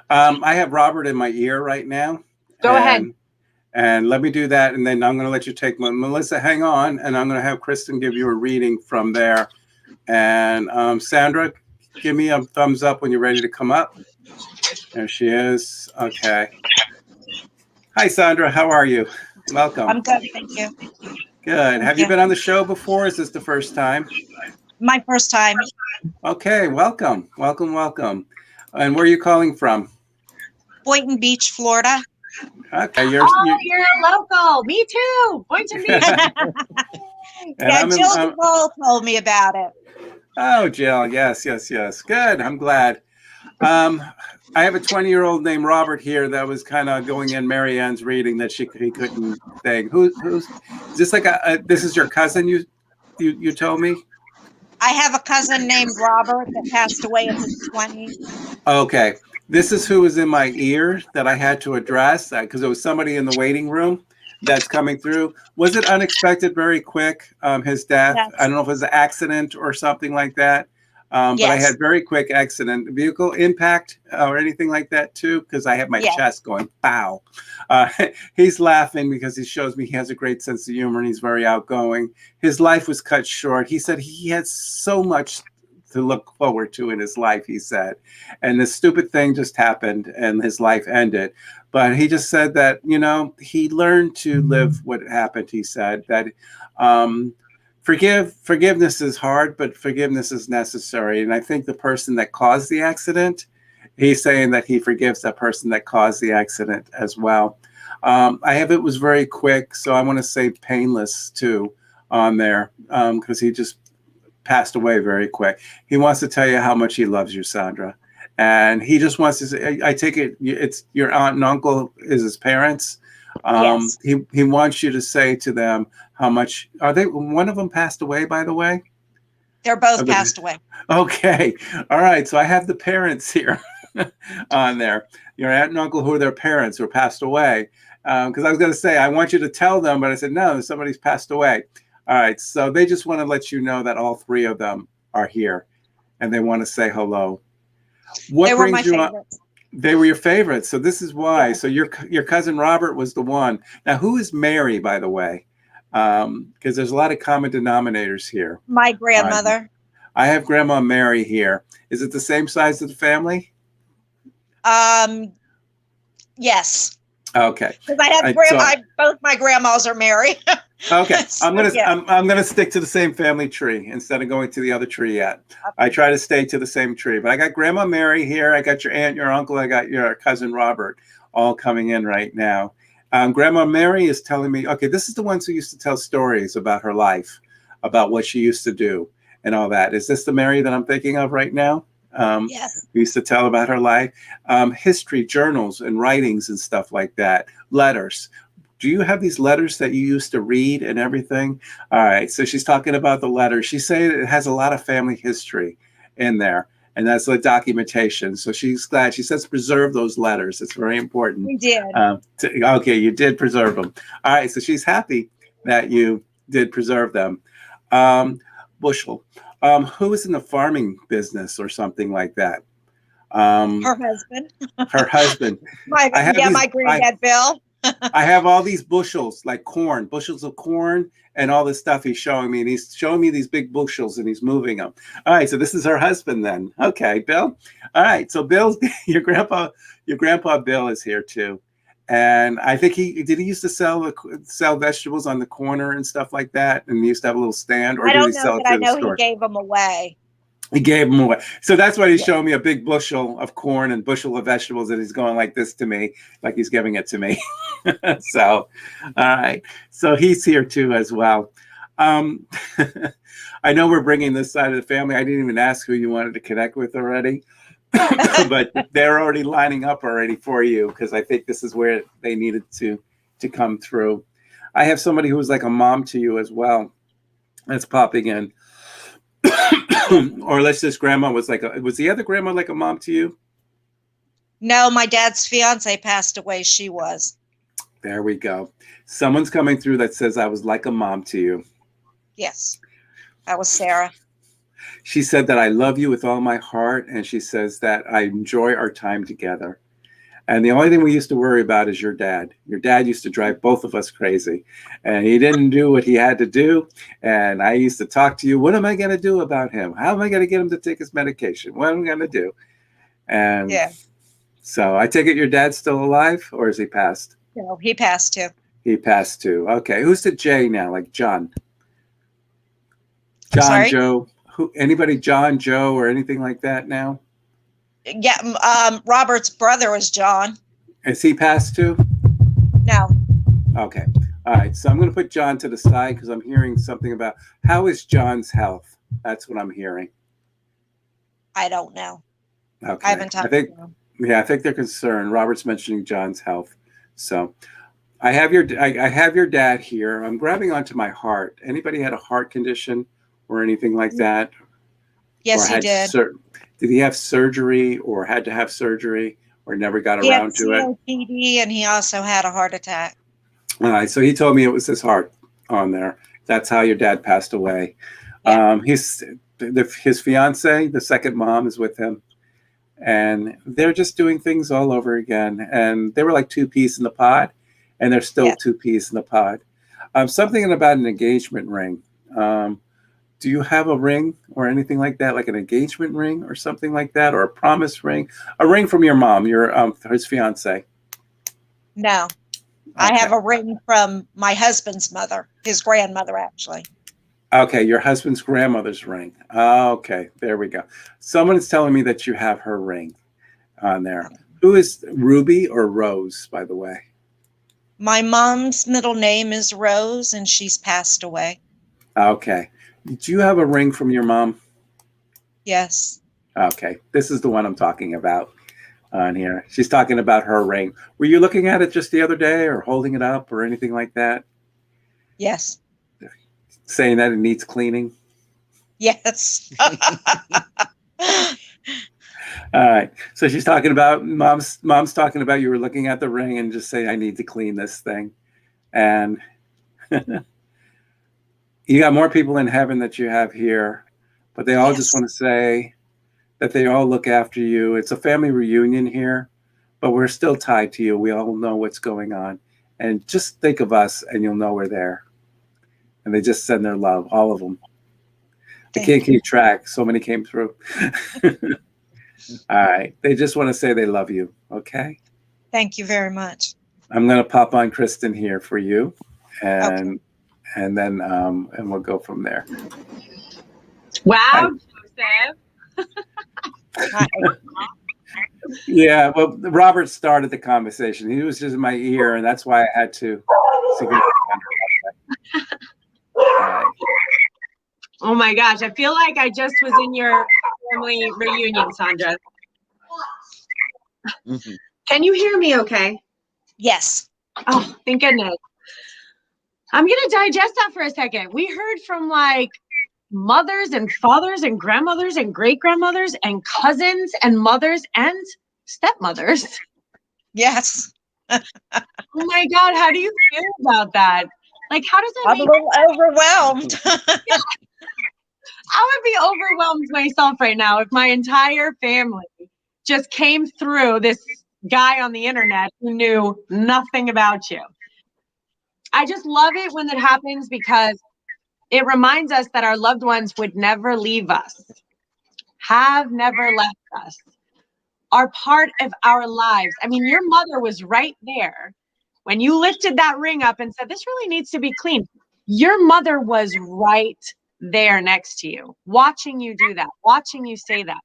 H: I have Robert in my ear right now.
I: Go ahead.
H: And let me do that, and then I'm going to let you take Melissa. Hang on, and I'm going to have Kristen give you a reading from there. And Sandra, give me a thumbs up when you're ready to come up. There she is. Okay. Hi, Sandra. How are you? Welcome.
K: I'm good, thank you.
H: Good. Have you been on the show before? Is this the first time?
K: My first time.
H: Okay. Welcome. Welcome. Welcome. And where are you calling from?
K: Boynton Beach, Florida.
H: Okay.
I: You're local. Me too. Boynton Beach.
K: Yeah, Jill Cole told me about it.
H: Oh, Jill. Yes. Good. I'm glad. I have a 20-year-old named Robert here that was kind of going in Marianne's reading that he couldn't think. Who's is this like this is your cousin you told me?
K: I have a cousin named Robert that passed away in his 20s.
H: Okay. This is who was in my ear that I had to address because there was somebody in the waiting room that's coming through. Was it unexpected, very quick, his death?
K: Yes.
H: I don't know if it was an accident or something like that. But I had very quick accident, vehicle impact or anything like that too, because I have my chest going, pow. He's laughing because he shows me he has a great sense of humor and he's very outgoing. His life was cut short. He said he had so much to look forward to in his life, he said. And this stupid thing just happened and his life ended. But he just said that, he learned to live what happened. He said that forgiveness is hard, but forgiveness is necessary. And I think the person that caused the accident, he's saying that he forgives that person that caused the accident as well. It was very quick, so I want to say painless too on there because he just passed away very quick. He wants to tell you how much he loves you, Sandra. And he just wants to say, I take it, it's your aunt and uncle is his parents.
K: Yes.
H: He wants you to say to them how much one of them passed away, by the way?
K: They're both passed away.
H: Okay. All right. So I have the parents here on there. Your aunt and uncle who are their parents who passed away. Because I was going to say, I want you to tell them, but I said, no, somebody's passed away. All right. So they just want to let you know that all three of them are here and they want to say hello.
K: They were my favorites.
H: They were your favorites. So this is why. So your cousin Robert was the one. Now, who is Mary, by the way? Because there's a lot of common denominators here.
K: My grandmother.
H: I have Grandma Mary here. Is it the same size as the family?
K: Yes.
H: Okay.
K: Because I have both my grandmas are Mary.
H: Okay.
K: So,
H: I'm gonna stick to the same family tree instead of going to the other tree yet. Okay. I try to stay to the same tree. But I got Grandma Mary here. I got your aunt, your uncle. I got your cousin Robert, all coming in right now. Grandma Mary is telling me, okay, this is the ones who used to tell stories about her life, about what she used to do and all that. Is this the Mary that I'm thinking of right now?
K: Yes.
H: Who used to tell about her life, history, journals, and writings and stuff like that, letters. Do you have these letters that you used to read and everything? All right, so she's talking about the letters. She's saying it has a lot of family history in there, and that's the documentation. So she's glad. She says preserve those letters. It's very important.
K: We did.
H: Okay, you did preserve them. All right, so she's happy that you did preserve them. Bushel. Who is in the farming business or something like that?
K: Her husband.
H: Her husband.
K: My granddad Bill.
H: I have all these bushels, like corn, bushels of corn, and all this stuff he's showing me. And he's showing me these big bushels, and he's moving them. All right, so this is her husband then. Okay, Bill. All right, so Bill's your grandpa Bill is here too. And I think he used to sell vegetables on the corner and stuff like that, and he used to have a little stand. Or
K: I don't
H: did he
K: know,
H: sell
K: but
H: it to
K: I know
H: the store?
K: he gave them away.
H: He gave them away. So that's why he's showing me a big bushel of corn and bushel of vegetables, and he's going like this to me, like he's giving it to me. So, all right. So he's here too as well. I know we're bringing this side of the family. I didn't even ask who you wanted to connect with already, but they're already lining up already for you because I think this is where they needed to come through. I have somebody who was like a mom to you as well. That's popping in. Or let's just grandma was the other grandma like a mom to you?
K: No, my dad's fiance passed away. She was.
H: There we go. Someone's coming through that says I was like a mom to you.
K: Yes. That was Sarah.
H: She said that I love you with all my heart. And she says that I enjoy our time together. And the only thing we used to worry about is your dad. Your dad used to drive both of us crazy. And he didn't do what he had to do. And I used to talk to you. What am I going to do about him? How am I going to get him to take his medication? What am I going to do? And yeah. So I take it your dad's still alive or is he passed?
K: No, he passed too.
H: He passed too. Okay. Who's the J now? Like John? John, Joe? Anybody John, Joe, or anything like that now?
K: Yeah, Robert's brother was John.
H: Is he passed too?
K: No.
H: Okay. All right. So I'm going to put John to the side because I'm hearing something about how is John's health? That's what I'm hearing.
K: I don't know.
H: Okay.
K: I haven't talked to him.
H: Yeah, I think they're concerned. Robert's mentioning John's health. So I have your dad here. I'm grabbing onto my heart. Anybody had a heart condition or anything like that?
K: Yes, he did.
H: Did he have surgery or had to have surgery or never got around to it?
K: He had COPD and he also had a heart attack.
H: All right. So he told me it was his heart on there. That's how your dad passed away. Yeah. His fiance, the second mom, is with him. And they're just doing things all over again. And they were like two peas in the pod. And they're still two peas in the pod. Something about an engagement ring. Do you have a ring or anything like that, like an engagement ring or something like that, or a promise ring? A ring from your mom, his fiance?
K: No. Okay. I have a ring from my husband's mother, his grandmother, actually.
H: Okay, your husband's grandmother's ring. Okay, there we go. Someone's telling me that you have her ring on there. Who is Ruby or Rose, by the way?
K: My mom's middle name is Rose, and she's passed away.
H: Okay. Do you have a ring from your mom?
K: Yes.
H: Okay. This is the one I'm talking about on here. She's talking about her ring. Were you looking at it just the other day or holding it up or anything like that?
K: Yes.
H: Saying that it needs cleaning?
K: Yes.
H: All right. So she's talking about, mom's talking about you were looking at the ring and just saying, I need to clean this thing. And you got more people in heaven that you have here, but they all just want to say that they all look after you. It's a family reunion here. but we're still tied to you. We all know what's going on. And just think of us and you'll know we're there. And they just send their love, all of them. I can't keep track. So many came through. All right. They just want to say they love you. Okay.
K: Thank you very much.
H: I'm going to pop on Kristen here for you. And then and we'll go from there.
I: Wow, Joseph.
H: Yeah, well, Robert started the conversation. He was just in my ear, and that's why I had to.
I: Oh my gosh, I feel like I just was in your family reunion, Sandra.
H: Mm-hmm.
I: Can you hear me okay?
K: Yes.
I: Oh, thank goodness. I'm going to digest that for a second. We heard from like mothers and fathers and grandmothers and great-grandmothers and cousins and mothers and stepmothers.
K: Yes.
I: Oh my God, how do you feel about that? Like, how does that
K: I'm a little overwhelmed.
I: Yeah. I would be overwhelmed myself right now if my entire family just came through this guy on the internet who knew nothing about you. I just love it when that happens because it reminds us that our loved ones would never leave us, have never left us, are part of our lives. I mean, your mother was right there when you lifted that ring up and said, this really needs to be cleaned. Your mother was right there next to you, watching you do that, watching you say that.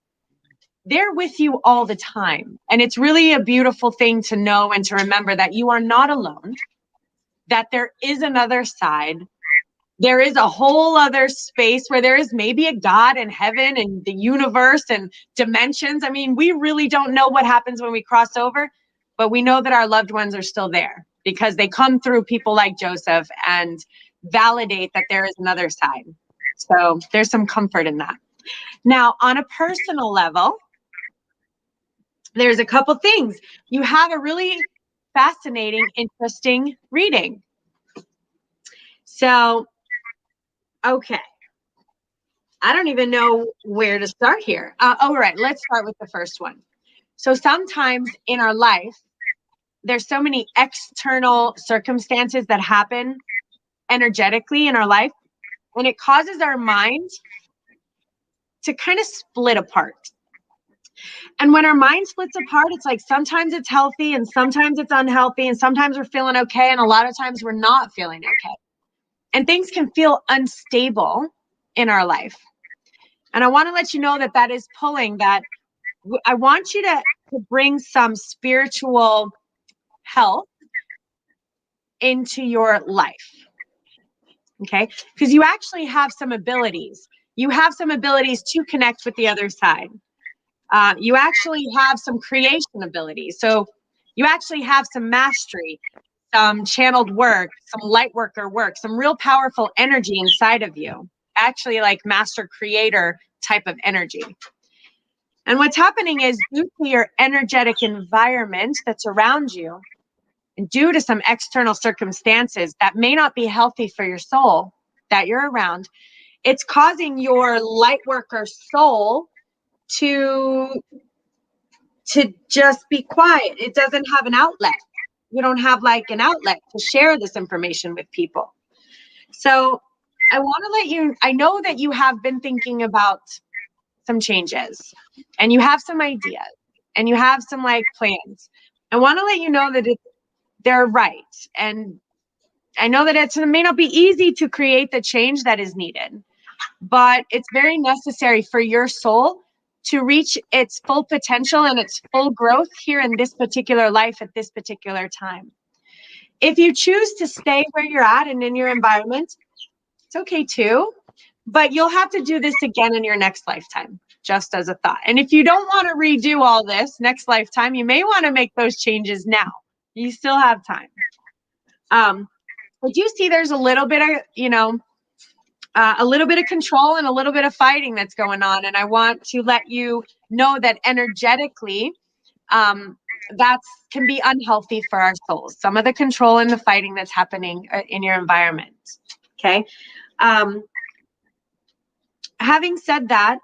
I: They're with you all the time. And it's really a beautiful thing to know and to remember that you are not alone, that there is another side. There is a whole other space where there is maybe a God in heaven and the universe and dimensions. I mean, we really don't know what happens when we cross over, but we know that our loved ones are still there because they come through people like Joseph and validate that there is another side. So there's some comfort in that. Now, on a personal level, there's a couple things. You have a really fascinating, interesting reading. So, okay. I don't even know where to start here. All right, let's start with the first one. So sometimes in our life, there's so many external circumstances that happen energetically in our life, and it causes our mind to kind of split apart. And when our mind splits apart, it's like sometimes it's healthy and sometimes it's unhealthy, and sometimes we're feeling okay, and a lot of times we're not feeling okay. And things can feel unstable in our life. And I want to let you know that that is pulling that. I want you to bring some spiritual health into your life. Okay? Because you actually have some abilities. You have some abilities to connect with the other side. You actually have some creation abilities. So you actually have some mastery, some channeled work, some light worker work, some real powerful energy inside of you. Actually, like master creator type of energy. And what's happening is due to your energetic environment that's around you, and due to some external circumstances that may not be healthy for your soul that you're around, it's causing your light worker soul to just be quiet. It doesn't have an outlet. You don't have like an outlet to share this information with people. So I want to let you, I know that you have been thinking about some changes and you have some ideas and you have some like plans. I want to let you know that they're right. And I know that it may not be easy to create the change that is needed, but it's very necessary for your soul to reach its full potential and its full growth here in this particular life at this particular time. If you choose to stay where you're at and in your environment, it's okay too, but you'll have to do this again in your next lifetime, just as a thought. And if you don't want to redo all this next lifetime, you may want to make those changes now. You still have time. But you see there's a little bit of, a little bit of control and a little bit of fighting that's going on. And I want to let you know that energetically, that can be unhealthy for our souls. Some of the control and the fighting that's happening in your environment. Okay. Having said that,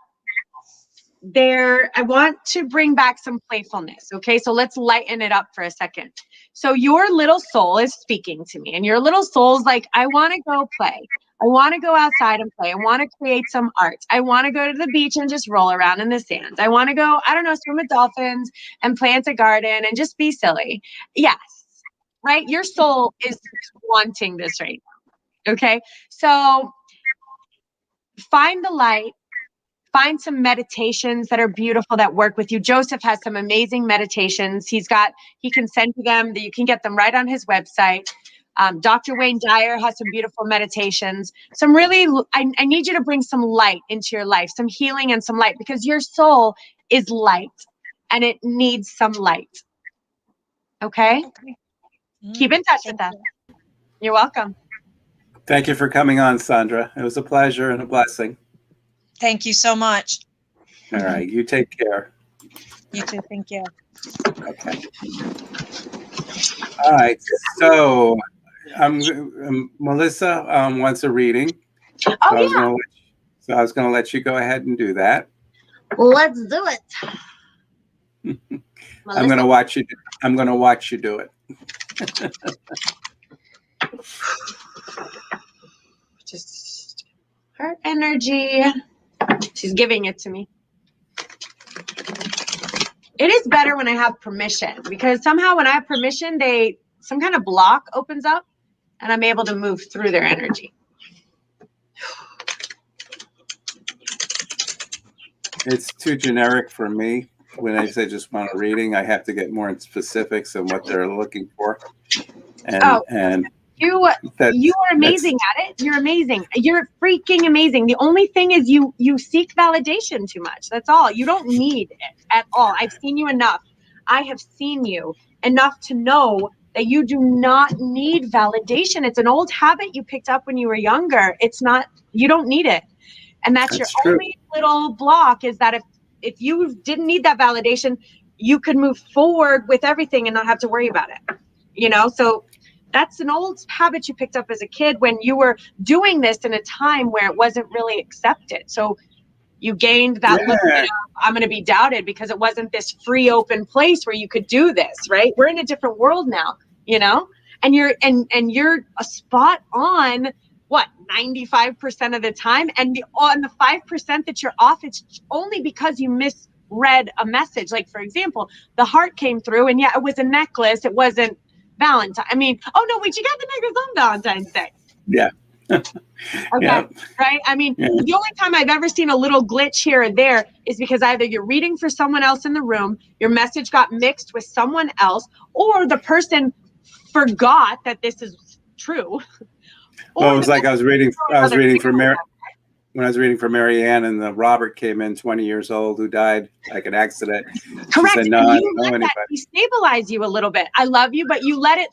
I: I want to bring back some playfulness. Okay, so let's lighten it up for a second. So your little soul is speaking to me, and your little soul's like, I want to go play. I want to go outside and play. I want to create some art. I want to go to the beach and just roll around in the sand. I want to go, I don't know, swim with dolphins and plant a garden and just be silly. Yes, right? Your soul is wanting this right now. Okay, so find the light. Find some meditations that are beautiful that work with you. Joseph has some amazing meditations. He can send you them. You can get them right on his website. Dr. Wayne Dyer has some beautiful meditations. Some really, I need you to bring some light into your life, some healing and some light, because your soul is light and it needs some light. Okay? Keep in touch with us. You're welcome.
H: Thank you for coming on, Sandra. It was a pleasure and a blessing.
K: Thank you so much.
H: All right. You take care.
K: You too. Thank you.
H: Okay. All right. So Melissa wants a reading. So
I: Oh,
H: I was going to let you go ahead and do that.
I: Let's do it.
H: I'm going to watch you. I'm going to watch you do it.
I: Just her energy. She's giving it to me. It is better when I have permission, because somehow when I have permission, some kind of block opens up and I'm able to move through their energy.
H: It's too generic for me. When I say just want a reading, I have to get more in specifics on what they're looking for. And
I: you are amazing at it. You're amazing. You're freaking amazing. The only thing is you seek validation too much. That's all. You don't need it at all. I've seen you enough. I have seen you enough to know that you do not need validation. It's an old habit you picked up when you were younger. You don't need it. And that's your
H: true.
I: only little block, is that if you didn't need that validation, you could move forward with everything and not have to worry about it. So that's an old habit you picked up as a kid when you were doing this in a time where it wasn't really accepted. So you gained that little bit of, I'm going to be doubted, because it wasn't this free open place where you could do this, right? We're in a different world now, and you're a spot on 95% of the time. And on the 5% that you're off, it's only because you misread a message. Like, for example, the heart came through and it was a necklace. It wasn't Valentine. You got the necklace on Valentine's Day.
H: Yeah.
I: Okay.
H: Yeah.
I: Right. The only time I've ever seen a little glitch here or there is because either you're reading for someone else in the room, your message got mixed with someone else, or the person forgot that this is true.
H: Well, it was like I was reading for Mary. When I was reading for Mary Ann, and the Robert came in, 20 years old, who died like an accident.
I: Correct.
H: She said, no, I don't know
I: let
H: anybody.
I: that destabilize you a little bit. I love you, but you let it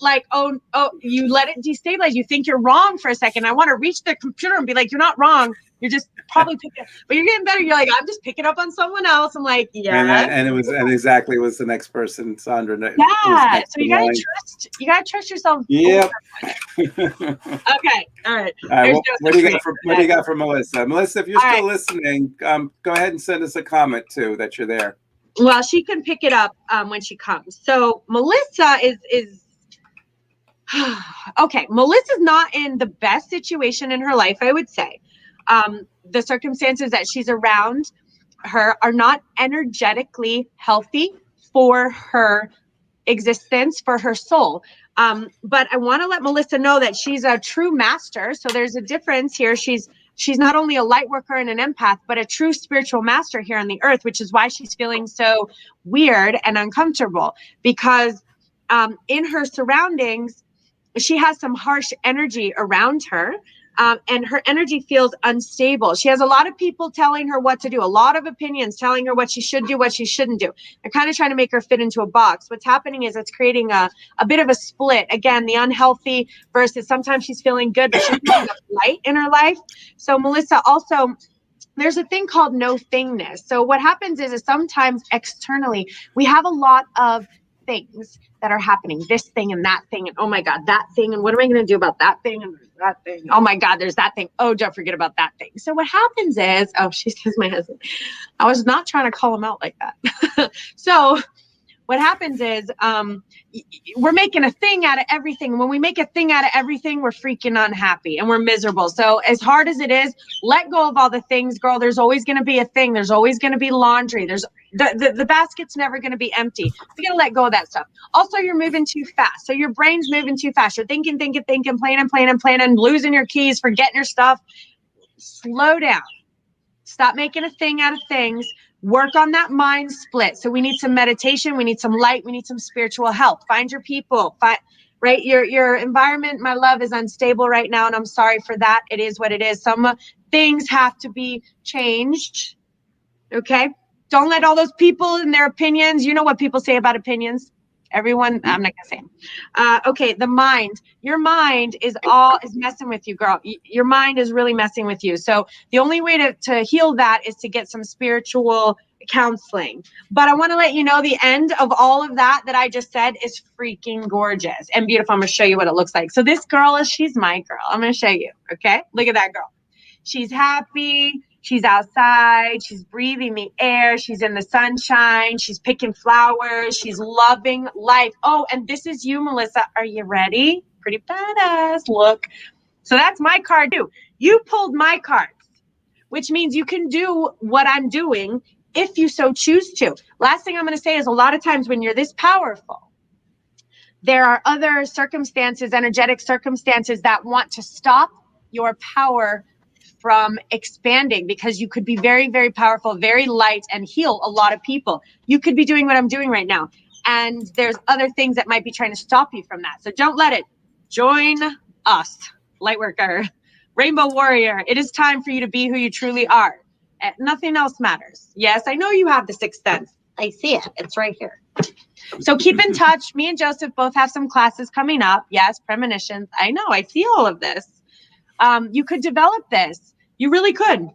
I: you let it destabilize. You think you're wrong for a second. I want to reach the computer and be like, you're not wrong. You're just probably picking, but you're getting better. You're like, I'm just picking up on someone else. I'm like, yeah.
H: And exactly was the next person, Sandra.
I: Yeah. So you gotta trust yourself.
H: Yep.
I: Okay. All right.
H: What do you got for Melissa? Melissa, if you're still listening, go ahead and send us a comment too that you're there.
I: Well, she can pick it up when she comes. So Melissa is okay. Melissa's not in the best situation in her life, I would say. The circumstances that she's around her are not energetically healthy for her existence, for her soul. But I want to let Melissa know that she's a true master. So there's a difference here. She's not only a light worker and an empath, but a true spiritual master here on the earth, which is why she's feeling so weird and uncomfortable, because in her surroundings, she has some harsh energy around her. And her energy feels unstable. She has a lot of people telling her what to do, a lot of opinions telling her what she should do, what she shouldn't do. They're kind of trying to make her fit into a box. What's happening is it's creating a bit of a split. Again, the unhealthy versus sometimes she's feeling good, but she's feeling light in her life. So Melissa, also, there's a thing called no thingness. So what happens is sometimes externally, we have a lot of things that are happening, this thing and that thing, and oh my God, that thing, and what am I going to do about that thing and that thing? Oh my God, there's that thing. Oh, don't forget about that thing. So what happens is, oh, she says my husband. I was not trying to call him out like that. So what happens is we're making a thing out of everything. When we make a thing out of everything, we're freaking unhappy and we're miserable. So as hard as it is, let go of all the things, girl. There's always going to be a thing. There's always going to be laundry. There's the basket's never going to be empty. We got to let go of that stuff. Also, you're moving too fast. So your brain's moving too fast. You're thinking, planning, losing your keys, forgetting your stuff. Slow down. Stop making a thing out of things. Work on that mind split. So we need some meditation. We need some light. We need some spiritual help. Find your people. Right? Your environment, my love, is unstable right now, and I'm sorry for that. It is what it is. Some things have to be changed. Okay? Don't let all those people and their opinions. You know what people say about opinions. Everyone, I'm not gonna say them. Okay, the mind. Your mind is messing with you, girl. Your mind is really messing with you. So the only way to heal that is to get some spiritual counseling. But I want to let you know the end of all of that I just said is freaking gorgeous and beautiful. I'm gonna show you what it looks like. So this girl she's my girl. I'm gonna show you. Okay, look at that girl. She's happy. She's outside. She's breathing the air. She's in the sunshine. She's picking flowers. She's loving life. Oh, and this is you, Melissa. Are you ready? Pretty badass. Look. So that's my card too. You pulled my cards, which means you can do what I'm doing if you so choose to. Last thing I'm going to say is a lot of times when you're this powerful, there are other circumstances, energetic circumstances that want to stop your power from expanding, because you could be very, very powerful, very light, and heal a lot of people. You could be doing what I'm doing right now. And there's other things that might be trying to stop you from that. So don't let it. Join us, Lightworker, Rainbow Warrior. It is time for you to be who you truly are. Nothing else matters. Yes, I know you have the sixth sense. I see it. It's right here. So keep in touch. Me and Joseph both have some classes coming up. Yes, premonitions. I know. I see all of this. You could develop this. You really could.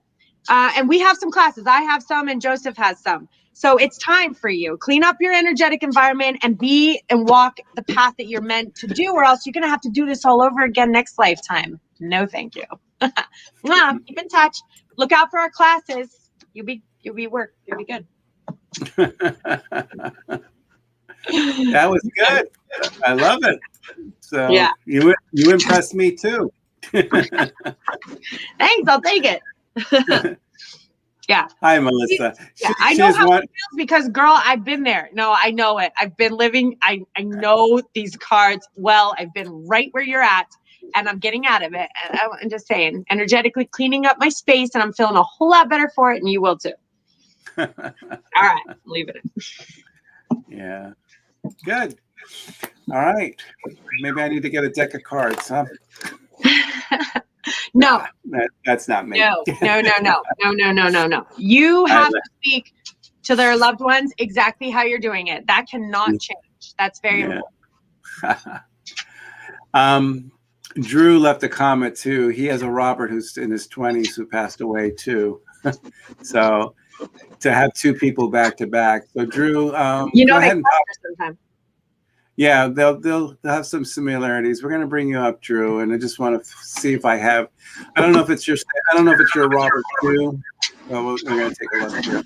I: And we have some classes. I have some and Joseph has some. So it's time for you. Clean up your energetic environment and be and walk the path that you're meant to do, or else you're going to have to do this all over again next lifetime. No, thank you. Keep in touch. Look out for our classes. You'll be good.
H: That was good. I love it. So yeah. You impressed me too.
I: Thanks, I'll take it. Yeah.
H: Hi, Melissa.
I: Yeah, I know how it feels because, girl, I've been there. No, I know it. I've been living. I know these cards well. I've been right where you're at, and I'm getting out of it. And I'm just saying, energetically cleaning up my space, and I'm feeling a whole lot better for it, and you will too. All right, leave it in.
H: Yeah. Good. All right. Maybe I need to get a deck of cards, huh?
I: No.
H: That's not me.
I: No. You have to speak to their loved ones exactly how you're doing it. That cannot change. That's very
H: important. Drew left a comment too. He has a Robert who's in his 20s who passed away too. So to have two people back to back. So Drew,
I: you know, they sometime.
H: Yeah, they'll have some similarities. We're gonna bring you up, Drew, and I just want to see if I have. I don't know if it's your Robert too. Well, we're gonna take a look here.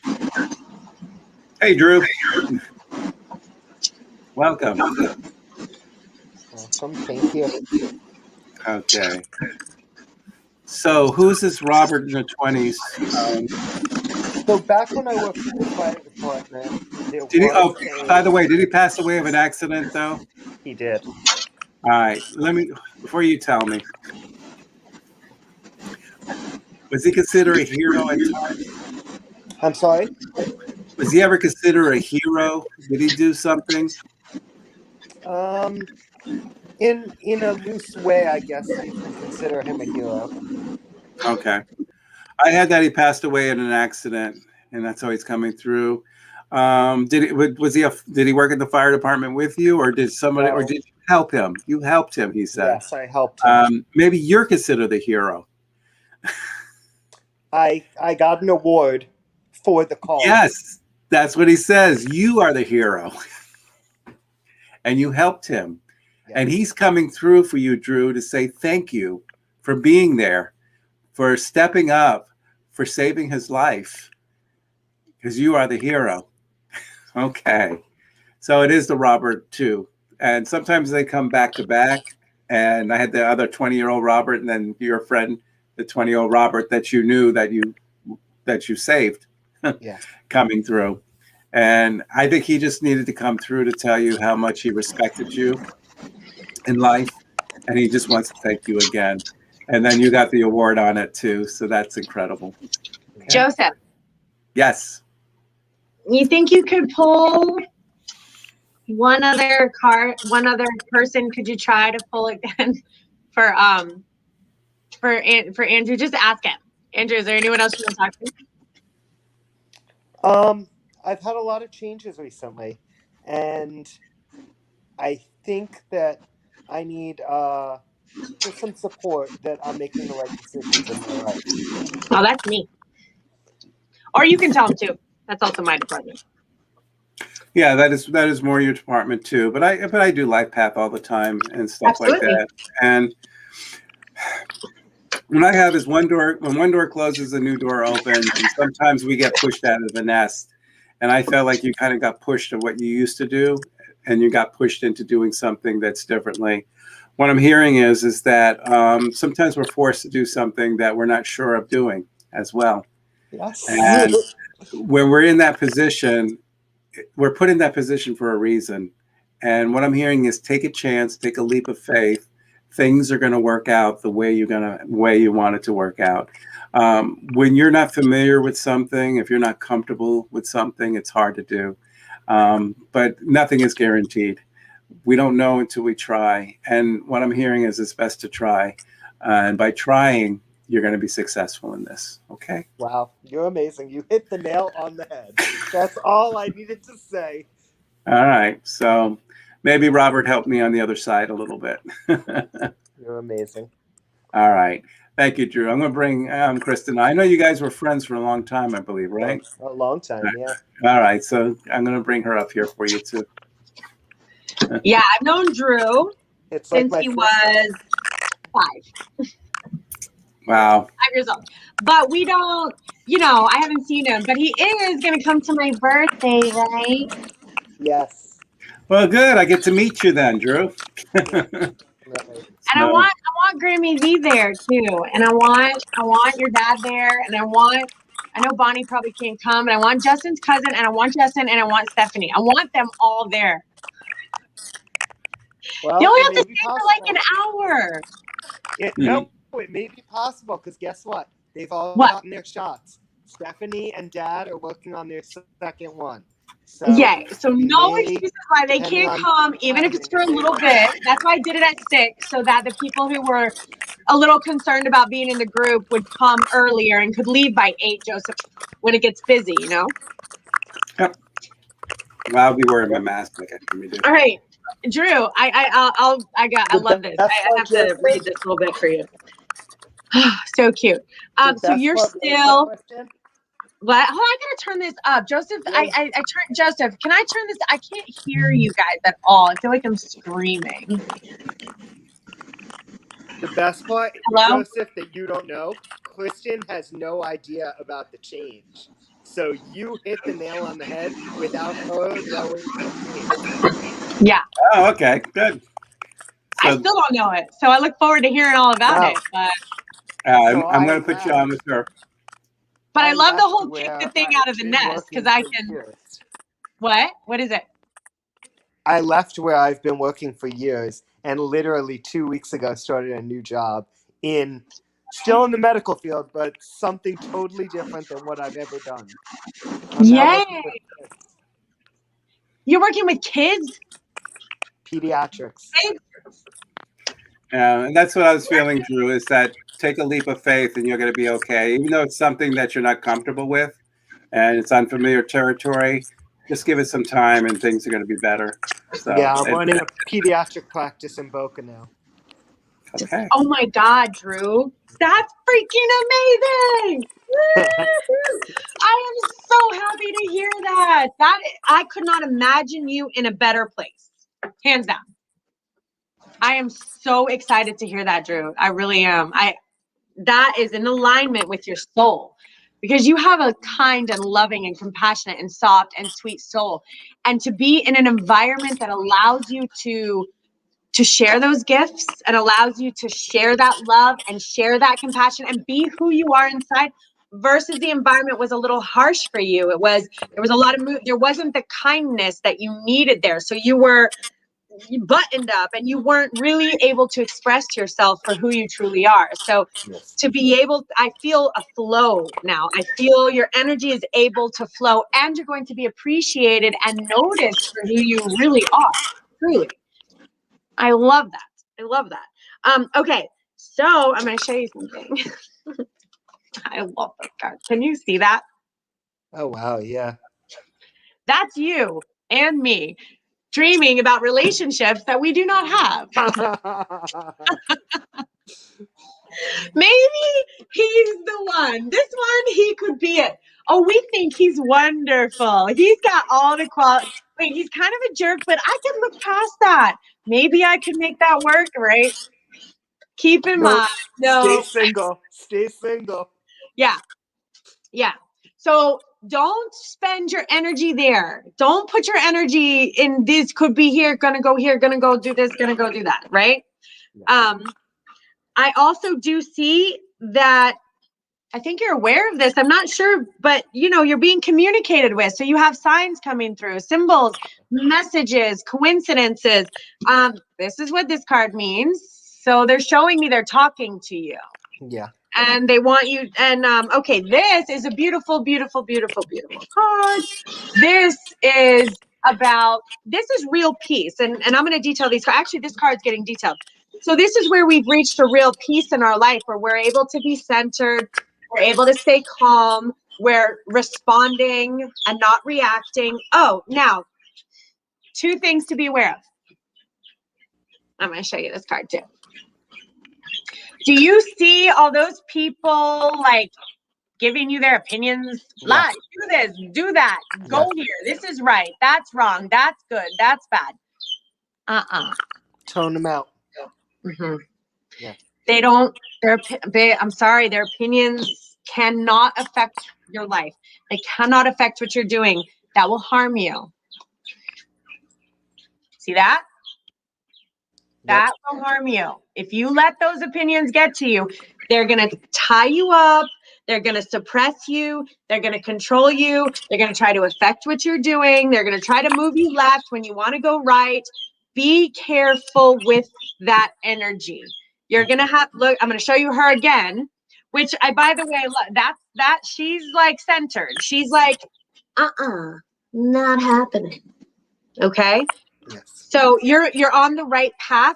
H: Hey, Drew. Welcome.
L: Welcome. Thank you.
H: Okay. So, who's this Robert in the 20s?
L: So back when I worked for the fire department,
H: by the way, did he pass away of an accident though?
L: He did.
H: All right, before you tell me, was he considered a hero at times?
L: I'm sorry?
H: Was he ever considered a hero? Did he do something?
L: In a loose way, I guess you can consider him a hero.
H: Okay. I had that he passed away in an accident, and that's how he's coming through. Did he work at the fire department with you, or did somebody, or did you help him? You helped him, he said.
L: Yes, I helped him.
H: Maybe you're considered the hero.
L: I got an award for the call.
H: Yes, that's what he says. You are the hero. and you helped him.
L: Yeah.
H: And he's coming through for you, Drew, to say thank you for being there, for stepping up, for saving his life, because you are the hero. Okay. So it is the Robert too. And sometimes they come back to back. And I had the other 20-year-old Robert, and then your friend, the 20-year-old Robert that you knew that you saved
L: Yeah.
H: coming through. And I think he just needed to come through to tell you how much he respected you in life. And he just wants to thank you again. And then you got the award on it too. So that's incredible. Okay.
I: Joseph,
H: Yes.
I: you think you could pull one other person? Could you try to pull again for Andrew? Just ask him. Andrew, is there anyone else you want to talk to?
L: I've had a lot of changes recently, and I think that I need just some support that I'm making the right decisions in my life.
I: Oh, that's me. Or you can tell him too. That's also my department.
H: Yeah, that is more your department too. But I do life path all the time and stuff
I: Absolutely.
H: like that. And when I have is when one door closes, a new door opens, and sometimes we get pushed out of the nest. And I felt like you kind of got pushed to what you used to do, and you got pushed into doing something that's differently. What I'm hearing is that sometimes we're forced to do something that we're not sure of doing as well.
L: Yes.
H: And when we're in that position, we're put in that position for a reason. And what I'm hearing is take a chance, take a leap of faith. Things are going to work out the way you want it to work out. When you're not familiar with something, if you're not comfortable with something, it's hard to do. But nothing is guaranteed. We don't know until we try. And what I'm hearing is it's best to try. And by trying, you're going to be successful in this. Okay.
L: Wow, you're amazing. You hit the nail on the head. That's all I needed to say.
H: All right. So maybe Robert helped me on the other side a little bit.
L: You're amazing.
H: All right. Thank you, Drew. I'm going to bring Kristen. I know you guys were friends for a long time, I believe, right?
L: A long time, yeah.
H: All right. So I'm going to bring her up here for you, too.
I: Yeah, I've known Drew since he was 5.
H: Wow.
I: 5 years old. But we don't, I haven't seen him, but he is going to come to my birthday, right?
L: Yes.
H: Well, good. I get to meet you then, Drew.
I: And I want Grammy V there too. And I want your dad there. And I know Bonnie probably can't come, and I want Justin's cousin, and I want Justin, and I want Stephanie. I want them all there.
L: Well,
I: they only have to stay for like an hour.
L: No, it may be possible, because guess what? They've all gotten their shots. Stephanie and Dad are working on their second one. So
I: no excuses why they can't come, even if it's for a little bit. That's why I did it at 6, so that the people who were a little concerned about being in the group would come earlier and could leave by 8, Joseph, when it gets busy,
H: Yep. Well, I'll be wearing my mask like I normally do.
I: All right, Drew, I love this. I have to read this a little bit for you. So cute. So you're still. What? Oh, I gotta turn this up, Joseph. I turn Joseph. Can I turn this? I can't hear you guys at all. I feel like I'm screaming.
L: The best part,
I: Hello?
L: Joseph, that you don't know, Kristen has no idea about the change. So you hit the nail on the head without her knowing the change.
I: Yeah.
H: Oh, okay, good. So,
I: I still don't know it, so I look forward to hearing all about it. But
H: I'm going to put you on with her.
I: But I love the whole kick the thing out of the nest, because I can. What? What is it?
L: I left where I've been working for years, and literally 2 weeks ago started a new job still in the medical field, but something totally different than what I've ever done.
I: Yay! You're working with kids?
L: Pediatrics.
H: And that's what I was feeling, Drew, is that take a leap of faith and you're going to be okay. Even though it's something that you're not comfortable with and it's unfamiliar territory, just give it some time and things are going to be better. So,
L: yeah, I'm running a pediatric practice in Boca now.
H: Okay.
I: Oh my God, Drew. That's freaking amazing. I am so happy to hear that. I could not imagine you in a better place. Hands down. I am so excited to hear that, Drew. I really am. That is in alignment with your soul, because you have a kind and loving and compassionate and soft and sweet soul. And to be in an environment that allows you to share those gifts and allows you to share that love and share that compassion and be who you are inside, versus the environment was a little harsh for you. There was a lot of there wasn't the kindness that you needed there. So you buttoned up and you weren't really able to express yourself for who you truly are. So to be able, I feel a flow now. I feel your energy is able to flow, and you're going to be appreciated and noticed for who you really are, truly. I love that. I love that. Okay, so I'm going to show you something. I love those cards. Can you see that?
L: Oh, wow. Yeah.
I: That's you and me dreaming about relationships that we do not have. Maybe he's the one. This one, he could be it. Oh, we think he's wonderful. He's got all the qualities. Wait, he's kind of a jerk, but I can look past that. Maybe I can make that work, right? Keep in mind. No.
L: Stay single. Stay single.
I: Yeah. Yeah. So don't spend your energy there. Don't put your energy in this could be here, gonna go here, gonna go do this, gonna go do that, right? I also do see that, I think you're aware of this. I'm not sure, but you're being communicated with. So you have signs coming through, symbols, messages, coincidences. This is what this card means. So they're showing me they're talking to you.
L: Yeah.
I: And they want you, and okay, this is a beautiful, beautiful, beautiful, beautiful card. This is real peace. And I'm going to detail these. Actually, this card's getting detailed. So this is where we've reached a real peace in our life, where we're able to be centered, we're able to stay calm, we're responding and not reacting. Oh, now, 2 things to be aware of. I'm going to show you this card too. Do you see all those people like giving you their opinions? Lie, do this, do that, go here. This is right. That's wrong. That's good. That's bad.
L: Tone them out.
I: Mm-hmm.
L: Yeah.
I: They don't. I'm sorry. Their opinions cannot affect your life. They cannot affect what you're doing. That will harm you. See that? That will harm you. If you let those opinions get to you, they're going to tie you up. They're going to suppress you. They're going to control you. They're going to try to affect what you're doing. They're going to try to move you left when you want to go right. Be careful with that energy. You're going to have, look, I'm going to show you her again, which by the way, that she's like centered. She's like, not happening. Okay.
L: Yes.
I: So you're on the right path.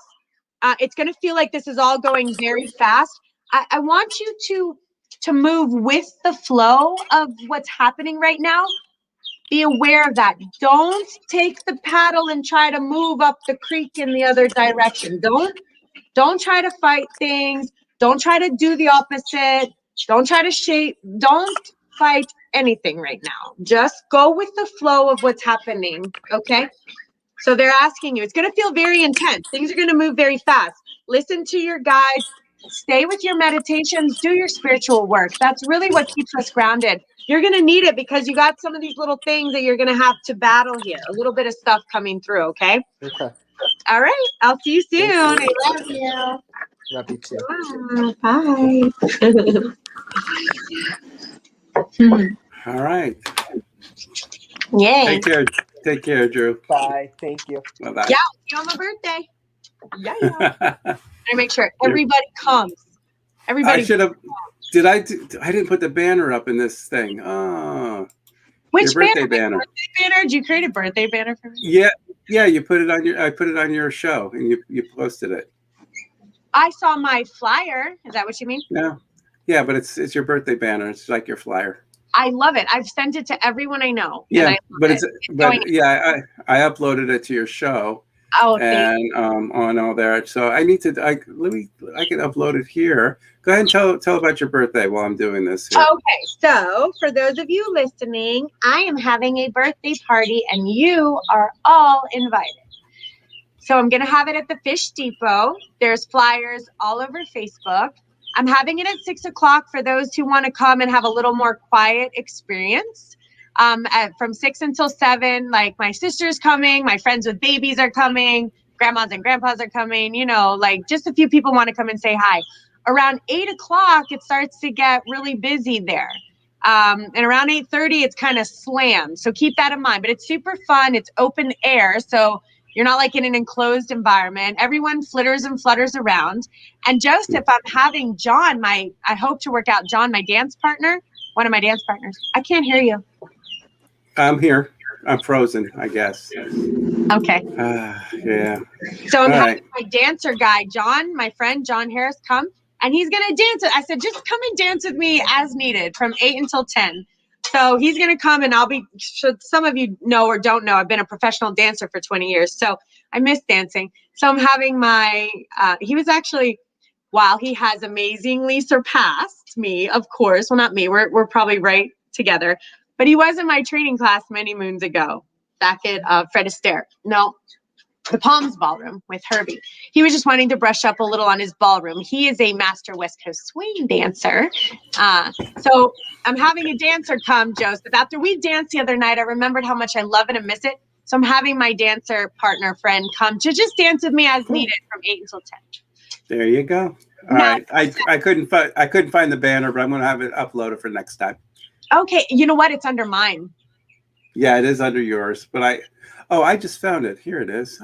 I: It's going to feel like this is all going very fast. I want you to move with the flow of what's happening right now. Be aware of that. Don't take the paddle and try to move up the creek in the other direction. Don't try to fight things. Don't try to do the opposite. Don't try to shape. Don't fight anything right now. Just go with the flow of what's happening. Okay. So they're asking you, it's going to feel very intense. Things are going to move very fast. Listen to your guides. Stay with your meditations. Do your spiritual work. That's really what keeps us grounded. You're going to need it because you got some of these little things that you're going to have to battle here. A little bit of stuff coming through, okay?
L: Okay.
I: All right. I'll see you soon. I love you.
L: Love you too.
I: Bye.
H: All right.
I: Yay.
H: Take care, Drew.
L: Bye. Thank you.
H: Bye-bye.
I: Yeah, see you on my birthday. Yeah. I make sure everybody comes. Everybody.
H: I should have. I didn't put the banner up in this thing. Oh.
I: Which
H: your birthday
I: banner? Birthday banner? Did you create a birthday banner for me?
H: Yeah. You put it on your. I put it on your show, and you posted it.
I: I saw my flyer. Is that what you mean?
H: Yeah, but it's your birthday banner. It's like your flyer.
I: I love it. I've sent it to everyone I know.
H: Yeah, I uploaded it to your show.
I: Oh,
H: and on all there. So I need to. I can upload it here. Go ahead and tell about your birthday while I'm doing this here.
I: Okay, so for those of you listening, I am having a birthday party, and you are all invited. So I'm going to have it at the Fish Depot. There's flyers all over Facebook. I'm having it at 6 o'clock for those who want to come and have a little more quiet experience. From 6 until 7, like my sister's coming, my friends with babies are coming, grandmas and grandpas are coming, you know, like just a few people want to come and say hi. Around 8 o'clock, it starts to get really busy there. And around 8:30, it's kind of slammed. So keep that in mind. But it's super fun. It's open air. So you're not like in an enclosed environment. Everyone flitters and flutters around. And Joseph, I'm having John, I hope to work out John, my dance partner, one of my dance partners. I can't hear you.
H: I'm here. I'm frozen, I guess.
I: Okay.
H: Yeah.
I: So I'm
H: All
I: having
H: right.
I: my dancer guy, John, my friend, John Harris, come. And he's going to dance. I said, just come and dance with me as needed from 8 until 10. So he's going to come and some of you know or don't know, I've been a professional dancer for 20 years. So I miss dancing. So I'm having he was actually, while he has amazingly surpassed me, of course, well, not me, we're probably right together, but he was in my training class many moons ago, back at Fred Astaire. No, the Palms Ballroom with Herbie. He was just wanting to brush up a little on his ballroom. He is a master West Coast swing dancer. So I'm having a dancer come, Joseph. After we danced the other night, I remembered how much I love it and miss it. So I'm having my dancer partner friend come to just dance with me as needed from 8 until 10.
H: There you go. All right. I couldn't find the banner, but I'm going to have it uploaded for next time.
I: Okay. You know what? It's under mine.
H: Yeah, it is under yours, but I just found it. Here it is.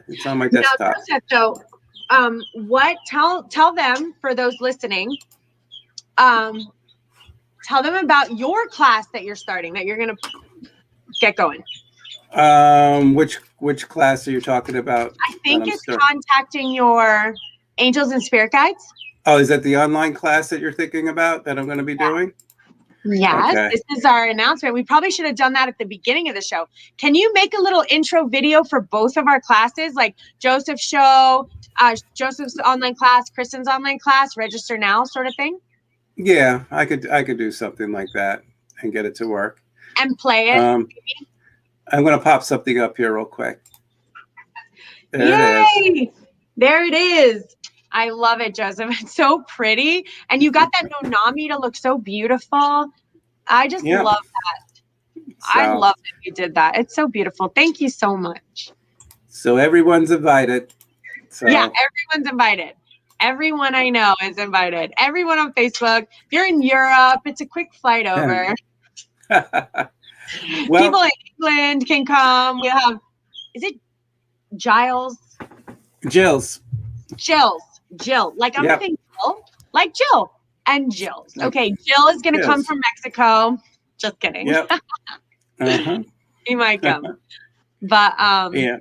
H: It's on my desktop.
I: Now, Joseph, tell them, for those listening, tell them about your class that you're starting, that you're going to get going.
H: Which class are you talking about?
I: I think it's contacting your angels and spirit guides.
H: Oh, is that the online class that you're thinking about that I'm going to be doing?
I: Yes,
H: okay.
I: This is our announcement. We probably should have done that at the beginning of the show. Can you make a little intro video for both of our classes, like Joseph's show, Joseph's online class, Kristen's online class, register now sort of thing?
H: Yeah, I could do something like that and get it to work.
I: And play it.
H: I'm going to pop something up here real quick. There
I: Yay!
H: it is.
I: There it is. I love it, Joseph. It's so pretty. And you got that Nonami to look so beautiful. I just love that.
H: So,
I: I love that you did that. It's so beautiful. Thank you so much.
H: So everyone's invited. So.
I: Yeah, everyone's invited. Everyone I know is invited. Everyone on Facebook. If you're in Europe, it's a quick flight over.
H: Well,
I: people in England can come. We have, is it Giles?
H: Jill's.
I: Jill. Like I'm thinking Jill. Like Jill and Jill's. Okay, Jill is gonna come from Mexico. Just kidding.
H: Yep.
I: He might come. But
H: yeah.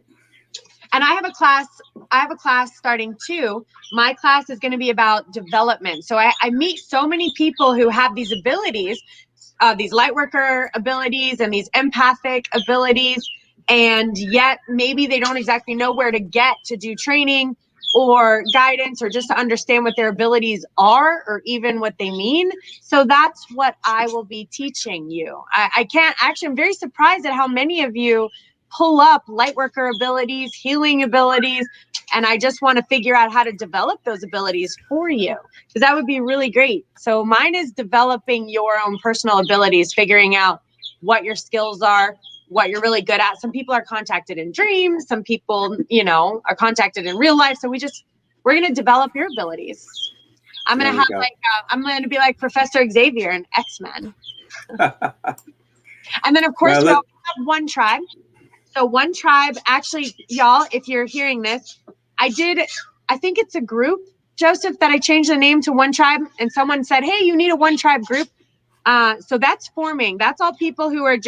I: And I have a class starting too. My class is going to be about development. So I meet so many people who have these abilities, these light worker abilities and these empathic abilities, and yet maybe they don't exactly know where to get to do training or guidance or just to understand what their abilities are or even what they mean. So that's what I will be teaching you. I'm very surprised at how many of you pull up lightworker abilities, healing abilities, and I just want to figure out how to develop those abilities for you, because that would be really great. So mine is developing your own personal abilities, figuring out what your skills are, what you're really good at. Some people are contacted in dreams. Some people, are contacted in real life. So we're going to develop your abilities. I'm going to have I'm going to be like Professor Xavier in X-Men. And then of course, we have One Tribe. So One Tribe, actually, y'all, if you're hearing this, I think it's a group, Joseph, that I changed the name to One Tribe. And someone said, hey, you need a One Tribe group. So that's forming. That's all people who are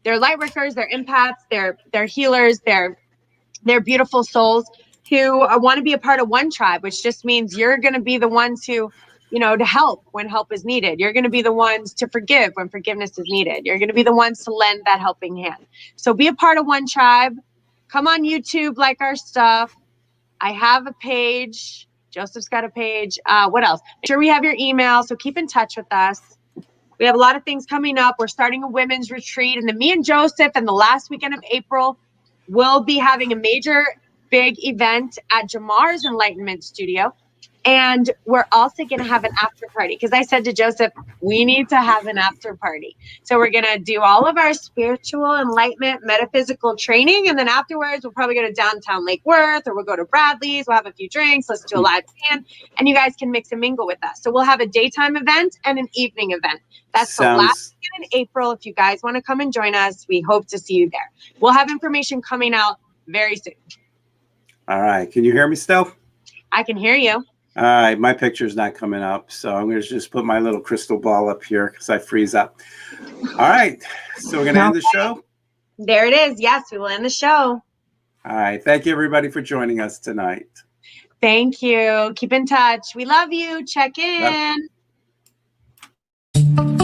I: they're light workers, they're empaths, they're healers, they're beautiful souls who want to be a part of One Tribe, which just means you're going to be the ones who, to help when help is needed. You're going to be the ones to forgive when forgiveness is needed. You're going to be the ones to lend that helping hand. So be a part of One Tribe. Come on YouTube, like our stuff. I have a page. Joseph's got a page. What else? Make sure we have your email, so keep in touch with us. We have a lot of things coming up. We're starting a women's retreat. And then me and Joseph, in the last weekend of April, will be having a major big event at Jamar's Enlightenment Studio. And we're also going to have an after party because I said to Joseph, we need to have an after party. So we're going to do all of our spiritual enlightenment, metaphysical training. And then afterwards, we'll probably go to downtown Lake Worth, or we'll go to Bradley's. We'll have a few drinks, listen to a live band, and you guys can mix and mingle with us. So we'll have a daytime event and an evening event. That's the last weekend in April. If you guys want to come and join us, we hope to see you there. We'll have information coming out very soon.
H: All right. Can you hear me still?
I: I can hear you.
H: All right, my picture's not coming up, so I'm going to just put my little crystal ball up here because I freeze up. All right, so we're going to end the show?
I: There it is. Yes, we will end the show.
H: All right, thank you, everybody, for joining us tonight.
I: Thank you. Keep in touch. We love you. Check in. Yep.